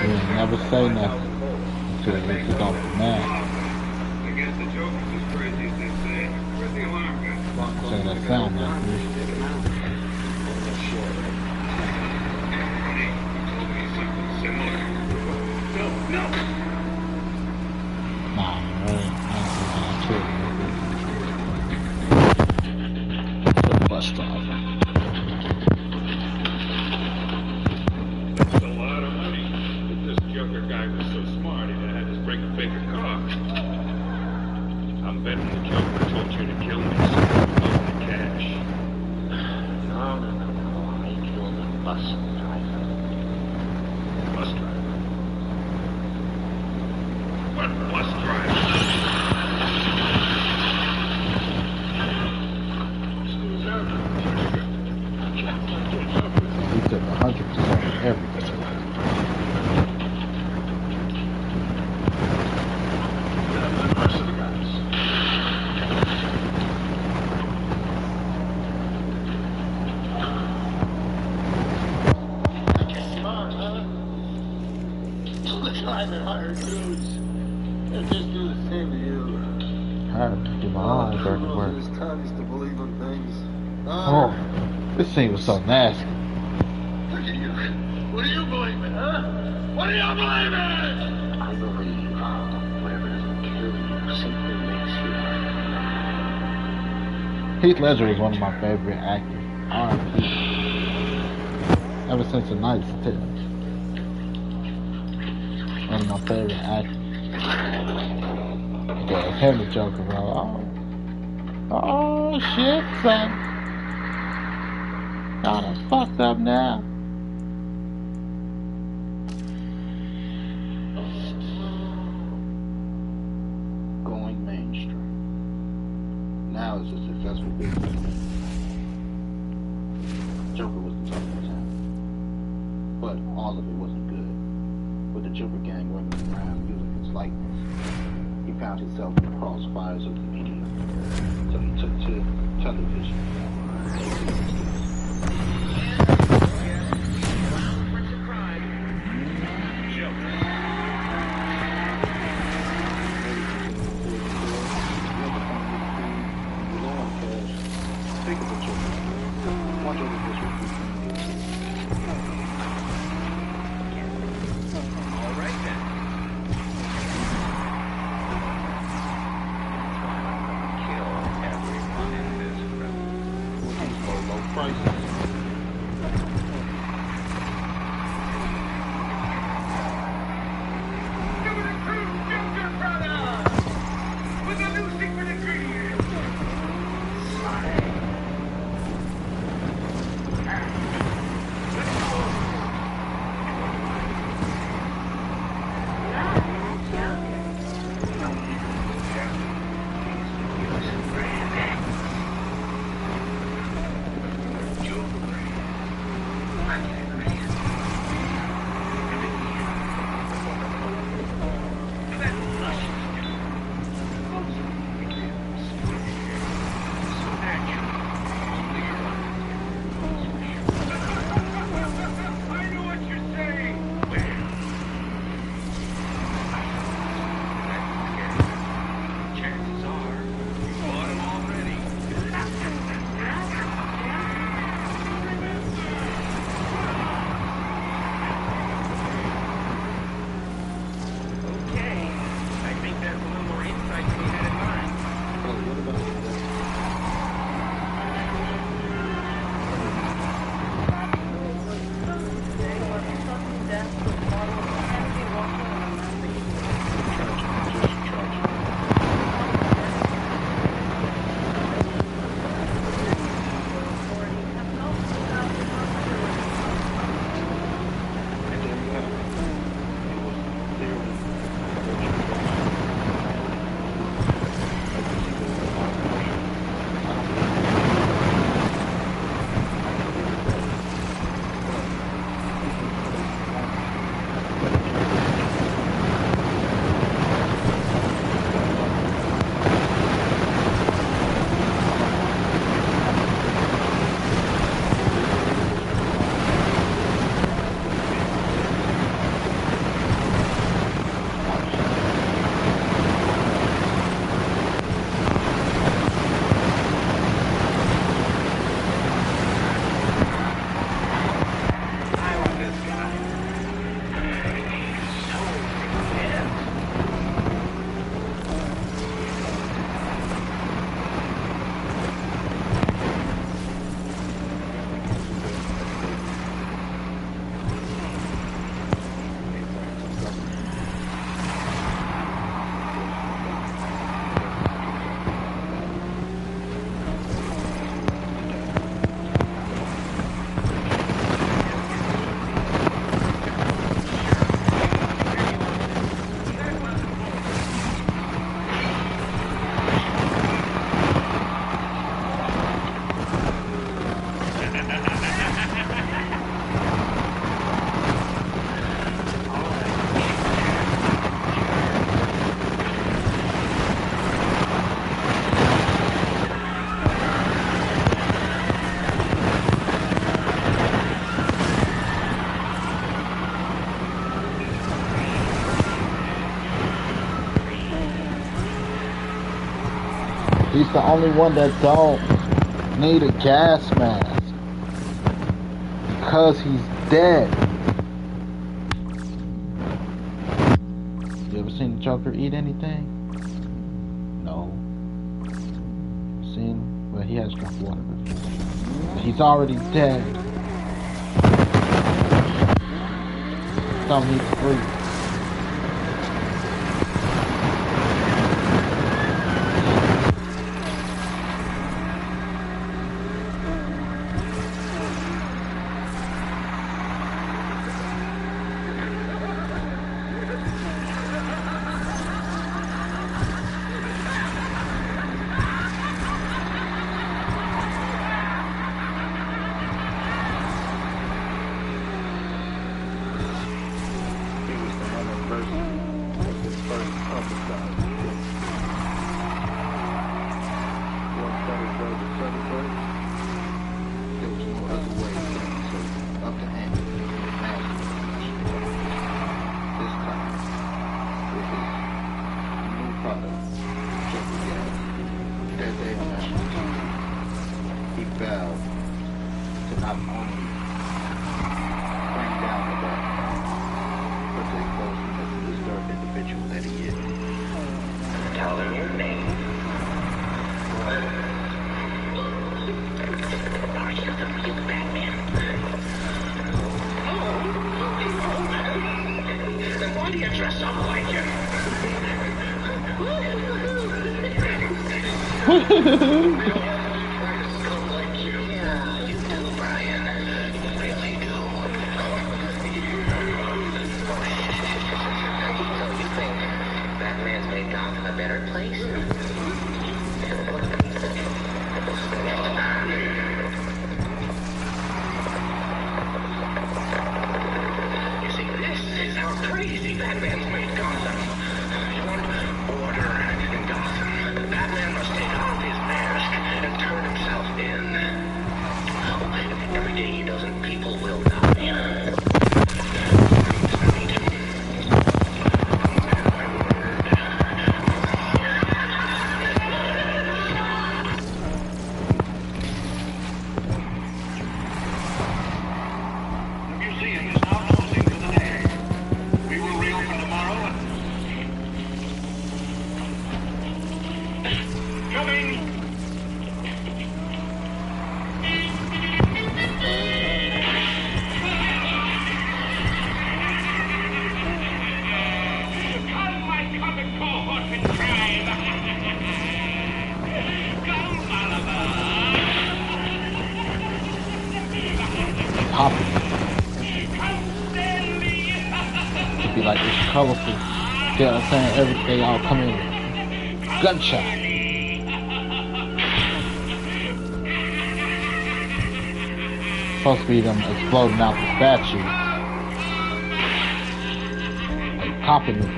We'll never say nothing until it's off the map. I guess the Joker's as crazy as they say. Where's the alarm gun? Say that sound, man. Honey, you told me something similar. No! Nah, really. For the bus driver. That's a lot of money. If this Joker guy was so smart, he'd have had us break a bigger car. I'm betting the Joker told you to kill me so you owe the cash. No. I killed a bus driver. Bus driver? What bus driver? Who's that? He took 100% of everything. The rest of the guys. have to do my own dirty work. His time is to believe in things. Oh, this scene was so nasty. Look at you. What do you believe in, huh? What do you believe in? I believe whatever doesn't kill you simply makes you. Heath Ledger was one of my favorite actors. R.I.P. Ever since The Knight's Tale. One of my favorite actors. Yeah, it's him the Joker, bro. Oh shit, son. Y'all done fucked up now. Going mainstream. Now it's a successful business. Joker was the talk of the town. But all of it wasn't good. With the Joker gang running around using his likeness, he found himself in the crossfires of the media. So he took to television. He's the only one that don't need a gas mask because he's dead. You ever seen the Joker eat anything? No. Seen? Well, he has drunk water before. He's already dead. Don't need to breathe. Be like it's colorful. You know what I'm saying? Everything all come in. Gunshot. Supposed to be them exploding out the statue. Like popping it.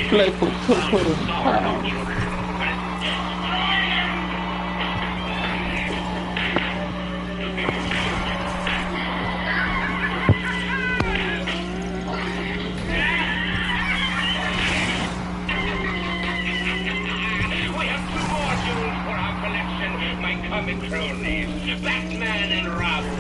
Playful put in power. We have two more jewels for our collection, my comic cronies, Batman and Robin.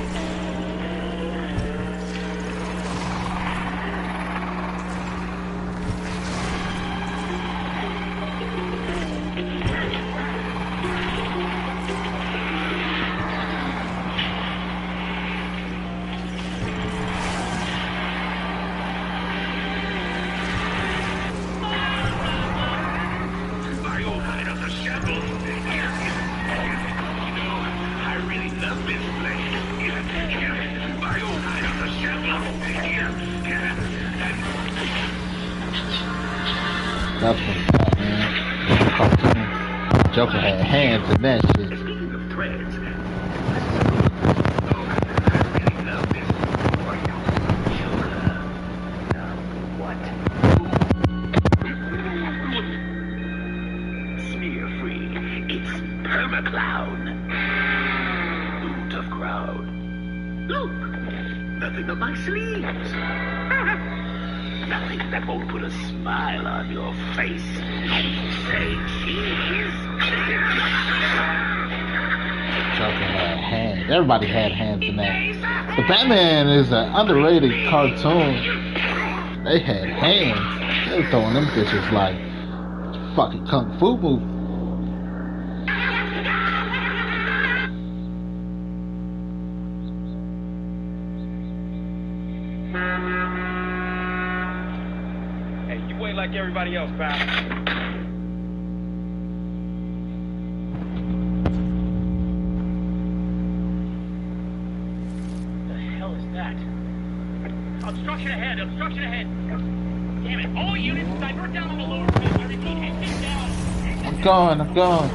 That's what Batman cartoon. Joker had hands in that shit. Speaking of threads, what? Sneer free. It's Permaclown. Ooh, tough crowd. Look, nothing up my sleeves. Nothing that won't put a smile on your face. Say cheese. Joker had hands. Everybody had hands in that. The Batman is an underrated cartoon. They had hands. They were throwing them bitches like fucking kung fu movie. Hey, you ain't like everybody else, pal. Obstruction ahead, obstruction ahead. Damn it, all units divert down on the lower field. I repeat, exit down. I'm going.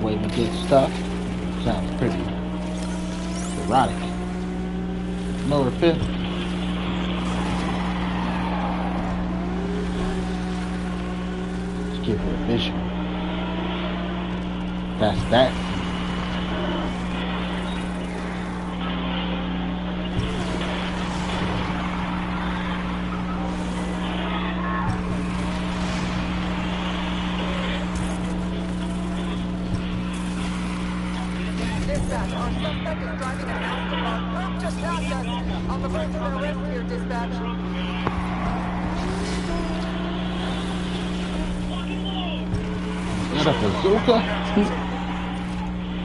Waiting to get stuck. Sounds pretty erotic. Lower fifth. Let's give her a vision. That's that. Dispatch, our suspect is driving an Aston Martin just past us. On the verge of an arrest here, dispatch. Is that a bazooka?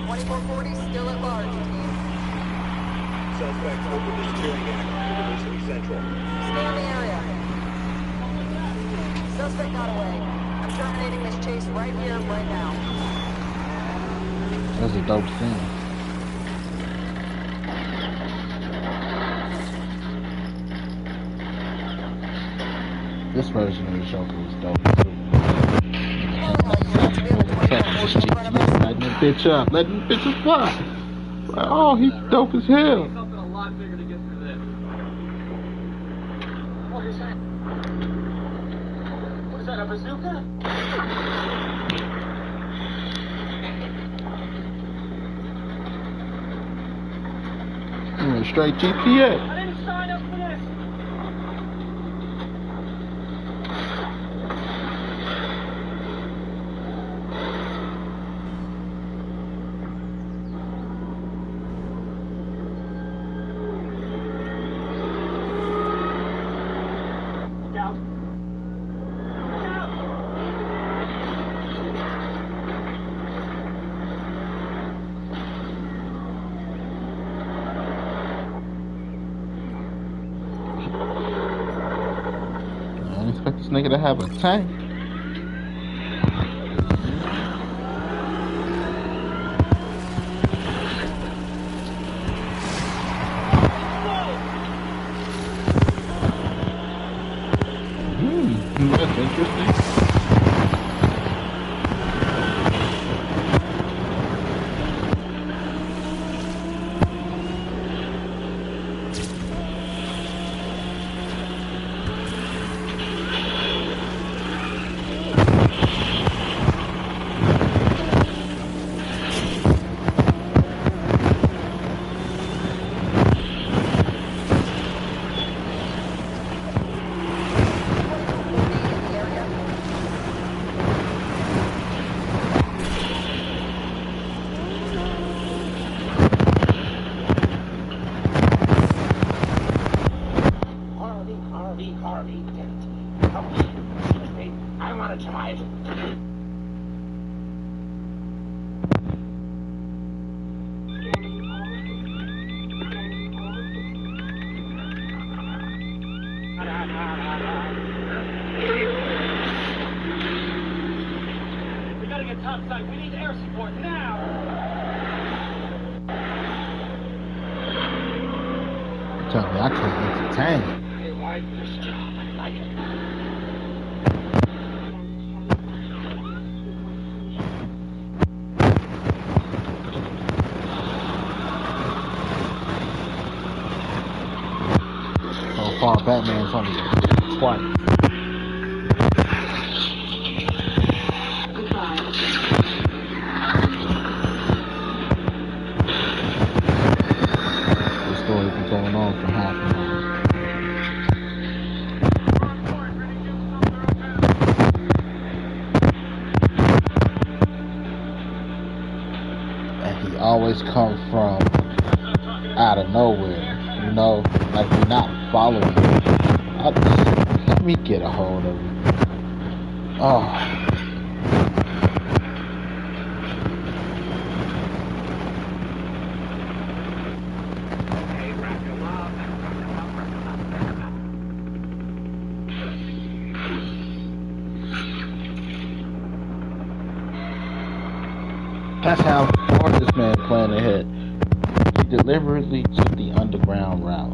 2440 still at large, team. Suspect over disappearing act, University Central. Stay in the area. Suspect got away. I'm terminating this chase right here, right now. That's a dope scene. This version of the Joker was dope too. Lighting the bitch up, letting the bitches fly. Like, oh, he's dope as hell. Something a lot bigger to get through this. What is that? What is that, a bazooka? Straight GTA. I didn't sign up for this. Down. I don't expect this nigga to have a tank. That's interesting. Harvey, help me. I want to drive. We gotta get topside. We need air support now. Tell me I couldn't entertain. I like this job. I like it. Batman's only twice. This story's been going on for half an hour. And he always comes from out of nowhere, you know, like we're not following him. Let me get a hold of it. Oh. That's how far this man planned ahead. He deliberately took the underground route.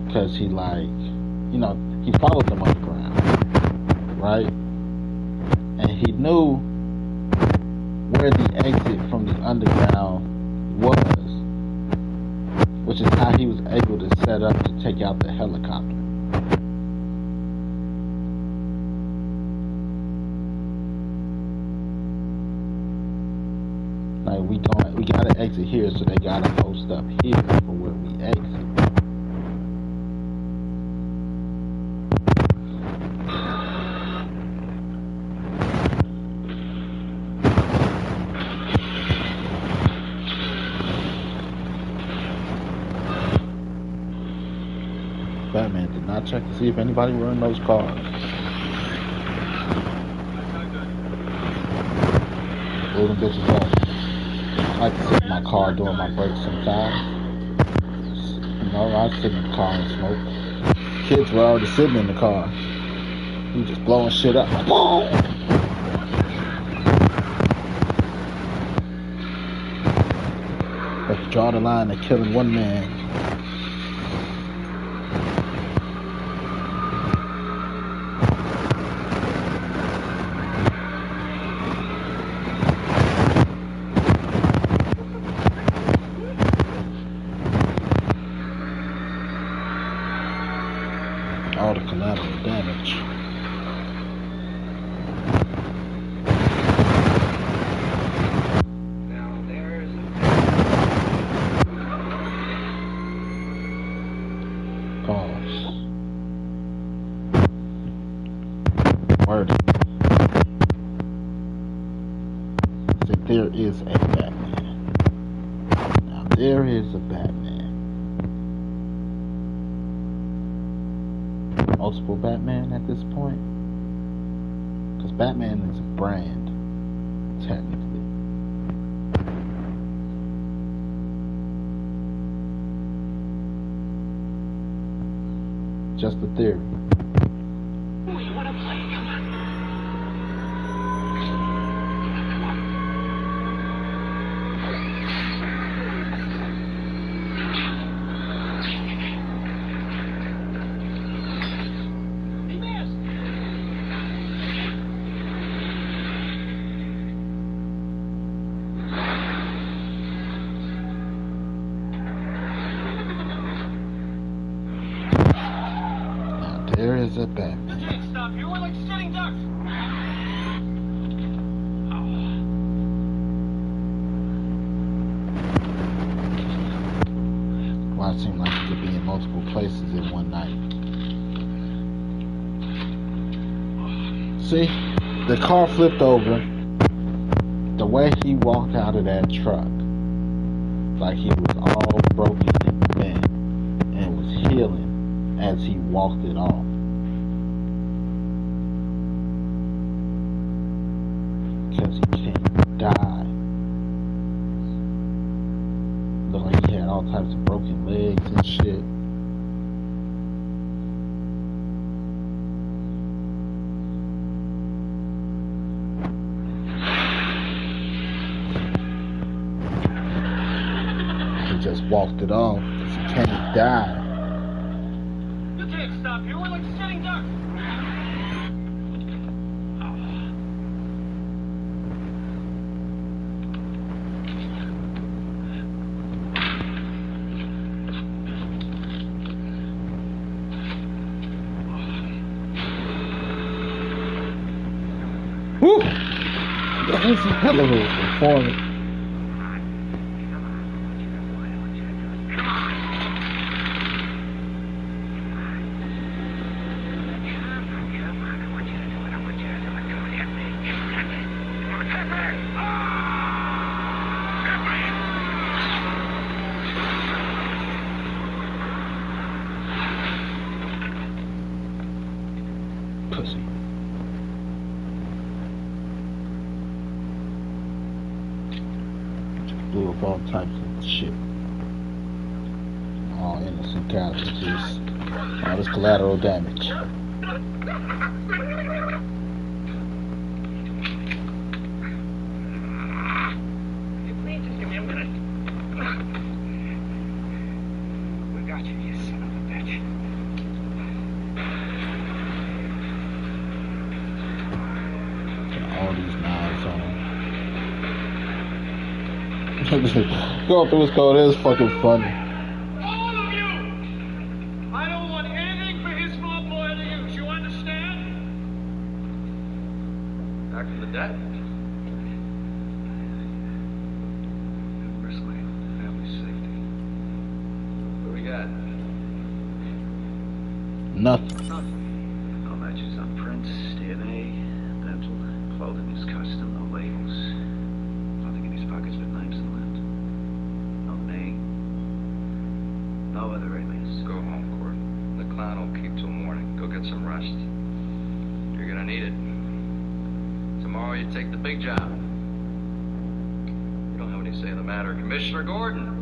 Because he he followed them underground. Right? And he knew where the exit from the underground was. Which is how he was able to set up to take out the helicopter. Like we gotta exit here, so they gotta post up here for where we exit. Batman did not check to see if anybody were in those cars. Blew them bitches off. I like to sit in my car doing my breaks sometimes. You know, I sit in the car and smoke. Kids were already sitting in the car. We just blowing shit up. Like, boom! But you draw the line at killing one man. All the collateral damage. Now there's Pause. Word. So there is a Batman. Now there is a Batman. Multiple Batman at this point, because Batman is a brand, technically. Just a theory. Oh, you wanna play? Come on. There is a Batman. You can't stop here. We're like sitting ducks. Why it seemed like he could be in multiple places in one night. See, the car flipped over. The way he walked out of that truck, like he was all broken and bent, and was healing as he walked it off. Because he can't die. Looked like he had all types of broken legs and shit. He just walked it off because he can't die. You can't stop here. We're like sitting ducks. Woo! That's a hell of a performance. Pussy. Blew up all types of shit. All innocent casualties. All this collateral damage. Please just give me a minute. We got you, you son of a bitch. All these knives on him. Go through his code, it is fucking funny. All of you! I don't want anything for his small boy to use, you understand? Back from the dead? Risk my family's safety. What we got? Nothing. No matches on prints, DNA, dental, clothing is custom, no labels. Nothing in his pockets but knives and lint. No name. No other alias. Go home, Court. The clown will keep till morning. Go get some rest. You're gonna need it. Tomorrow you take the big job. You don't have any say in the matter. Commissioner Gordon.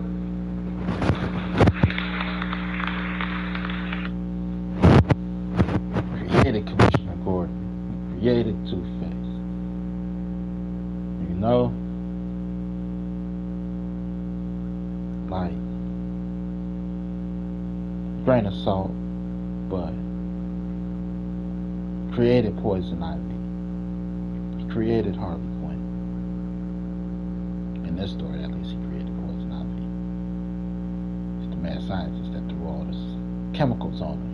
Created Commissioner Gordon. Created Two-Face. You know? Like, grain of salt, but created Poison Ivy. He created Harley Quinn. In this story, at least, he created Poison Ivy. He's the mad scientist that threw all this chemicals on him.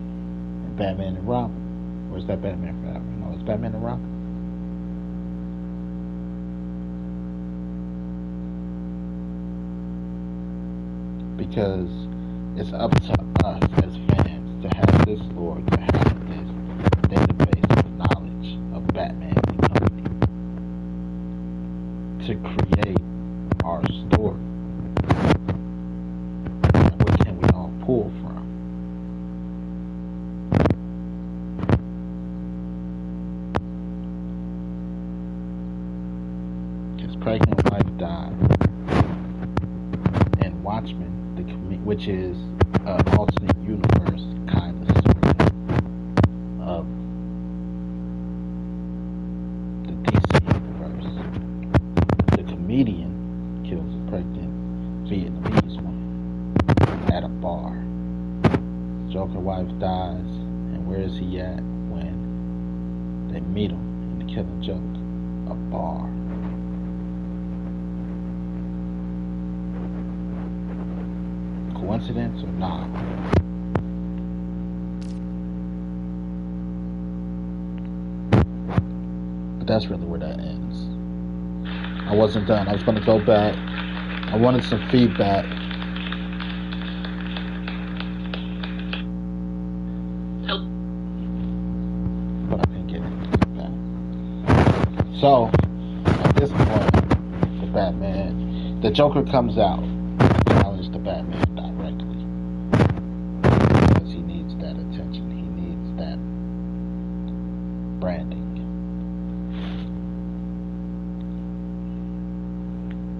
And Batman and Robin. Where's that Batman Forever? No, it's Batman and Robin. Because it's up to us as fans to have this lore, to have this database of knowledge of Batman and company, to create our story. And what can we all pull from? His pregnant wife died, and Watchmen, which is an alternate universe kind of story of the DC universe. The comedian kills a pregnant Vietnamese woman at a bar. Joker wife dies, and where is he at when they meet him in The Killing Joke? A bar. Coincidence or not? But that's really where that ends. I wasn't done. I was going to go back. I wanted some feedback. But I didn't get any feedback. So, at this point, the Joker comes out and challenges the Batman directly. Because he needs that attention. He needs that branding.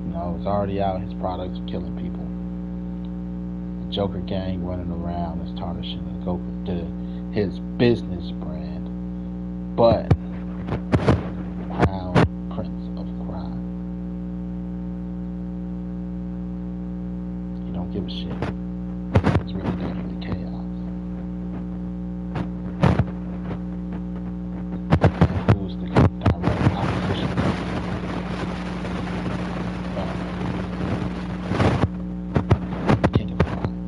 You know, it's already out. His products are killing people. The Joker gang running around is tarnishing his business brand. But Crown Prince of Crime. You don't give a shit. It's really definitely chaos. And who's the direct opposition? King of Crime.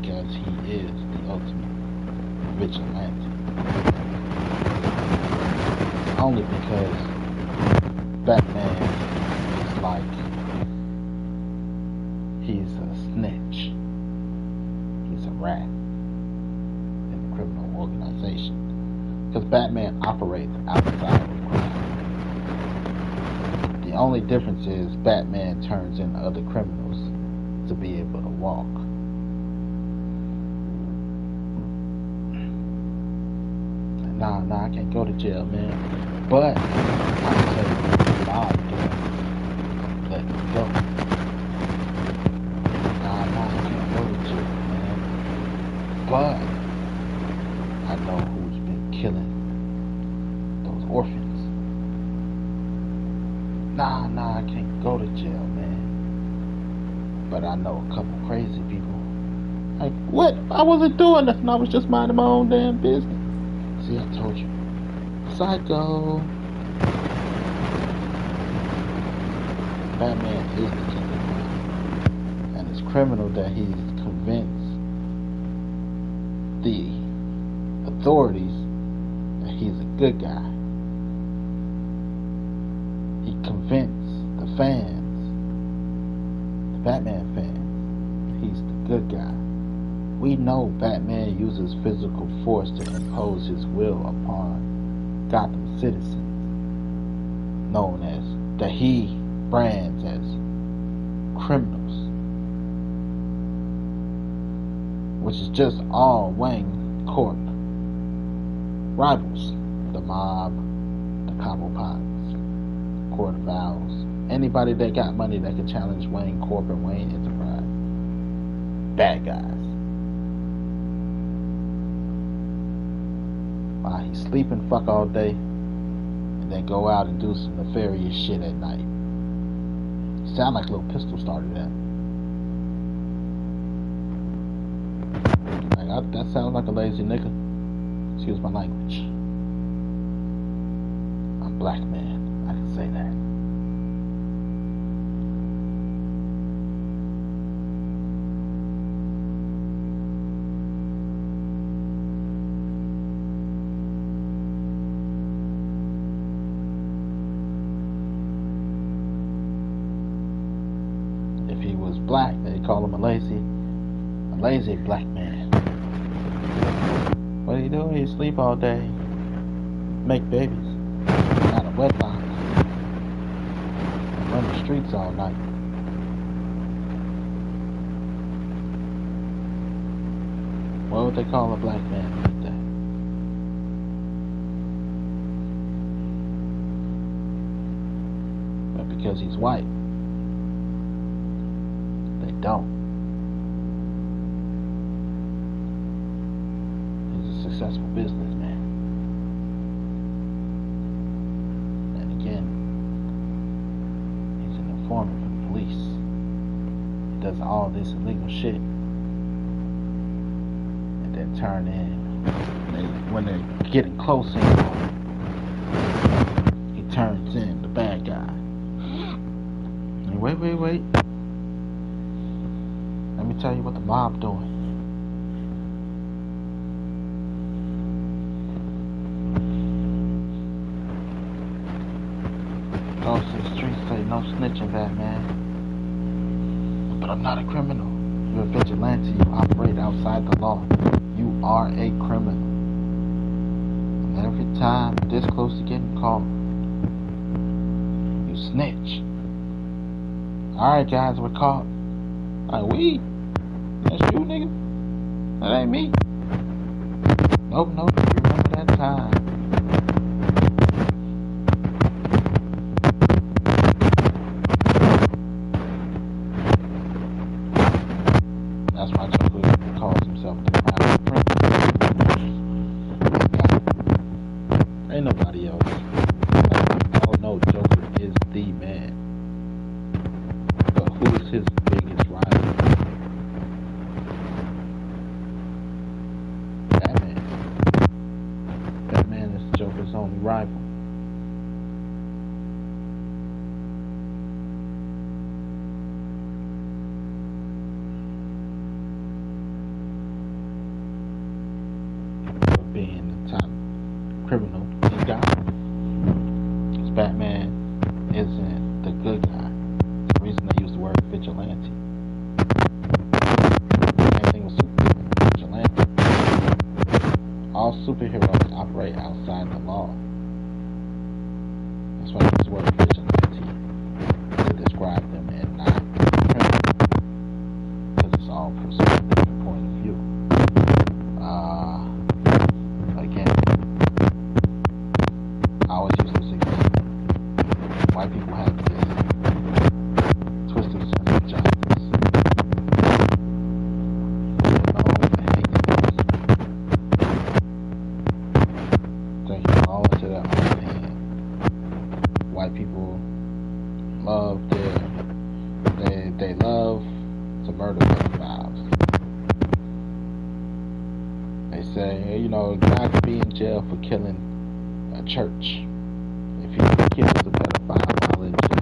Because he is the ultimate vigilante. Only because Batman is like, he's a snitch. He's a rat in the criminal organization. Because Batman operates outside of crime. The only difference is Batman turns in other criminals to be able to walk. Nah, I can't go to jail, man. But I'll tell you what the mob doing. Let me go. Nah, I can't go to jail, man. But I know who's been killing those orphans. Nah, I can't go to jail, man. But I know a couple crazy people. Like, what? I wasn't doing nothing. I was just minding my own damn business. See, I told you. Psycho. Batman is the king of crime. And it's criminal that he's convinced the authorities that he's a good guy. He convinced the fans, the Batman fans, he's the good guy. We know Batman uses physical force to impose his will upon Gotham citizens, known as, that he brands as criminals, which is just all Wayne Corp rivals, the mob, the Cobblepot, Court of Owls, anybody that got money that could challenge Wayne Corp and Wayne Enterprise, bad guys. He sleep and fuck all day and then go out and do some nefarious shit at night. Sound like a little pistol started that. Like, that sounds like a lazy nigga. Excuse my language. I'm a black man. I can say that. Black, they call him a lazy black man. What do you do? He sleep all day, make babies out of wedlock, run the streets all night. What would they call a black man like that? But because he's white, don't. He's a successful businessman. And again, he's an informant for the police. He does all this illegal shit. And then turn in. When they're getting close in, he turns in the bad guy. And wait. Let me tell you what the mob doing. Goes to the streets, say no snitching, Batman. But I'm not a criminal. You're a vigilante. You operate outside the law. You are a criminal. And every time you're this close to getting caught, you snitch. Alright guys, we're caught. Like, we? That's you, nigga? That ain't me. Nope, you remember that time. That's why Joker calls himself the Crown Prince. Ain't nobody else. Oh no, Joker is the man. But who is his biggest rival? Batman is Joker's only rival. For being the top criminal in Gotham. all superheroes operate outside the law. That's why I use the word vigilante to describe them and not criminal, because it's all pursued from their point of view. Again, I always use this example. White people have this twisted sense of justice. They're known for hanging taking all into their own hand. White people love they love to murder pedophiles. They say, you know, a guy could be in jail for killing a church. If he kills a pedophile while in jail,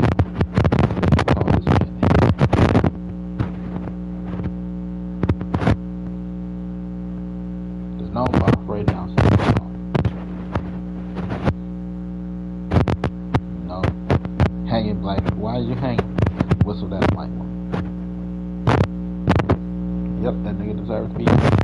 they can call this man a hero. There's no operating outside the law. No. Hanging black. Why are you hanging? Whistle that white one. Yep, that nigga deserves to be hanged.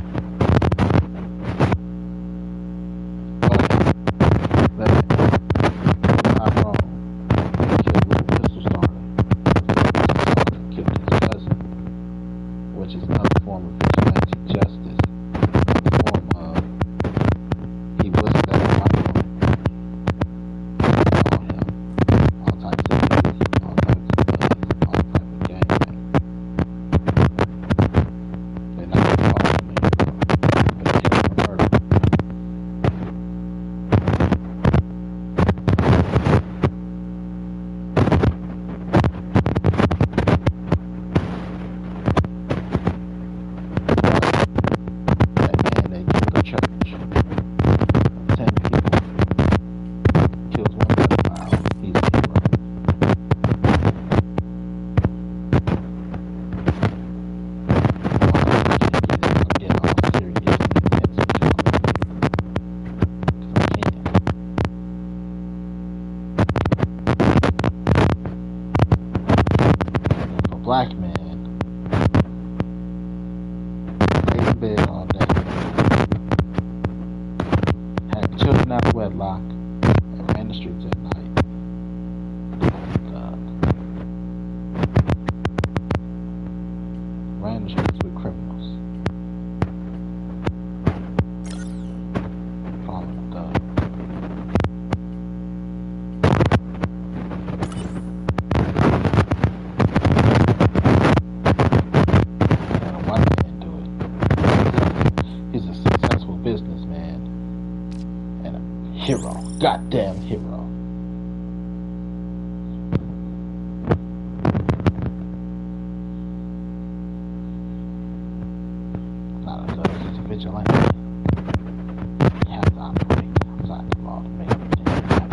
Black man laid in bed all day, had children out of wedlock, and ran the streets at night. Oh God. Ran the streets with criminals. Following the thug. Hero, goddamn hero. Not a thug, he's a vigilante. He has to operate outside the law to make everything happen.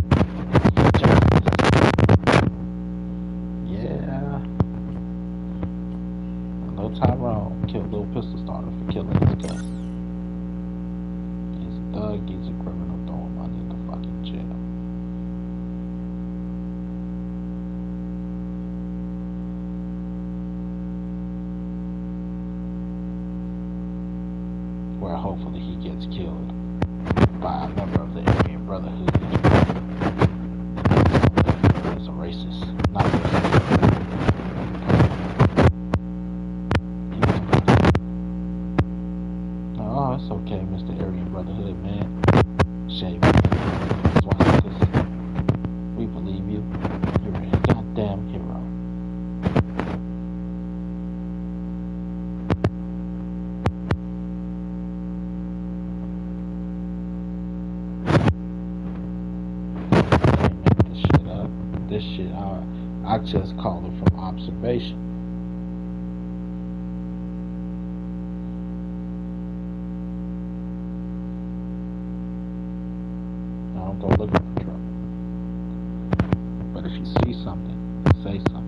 Yeah. Little Tyrone killed Little Pistol Starter for killing his cousin. He's a thug, he's a criminal. Where hopefully he gets killed by a member of the Aryan Brotherhood. He's a racist. Not racist. Oh, it's okay, Mr. Aryan Brotherhood, man. Shave. That's why, because we believe you. You're a goddamn hero. This shit, I just call it from observation. I don't go looking for trouble. But if you see something, say something.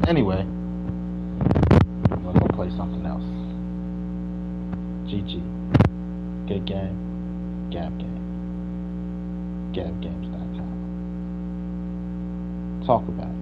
Anyway, I'm gonna go play something else. GG. Good game. Gab game. GabGames.com. talk about.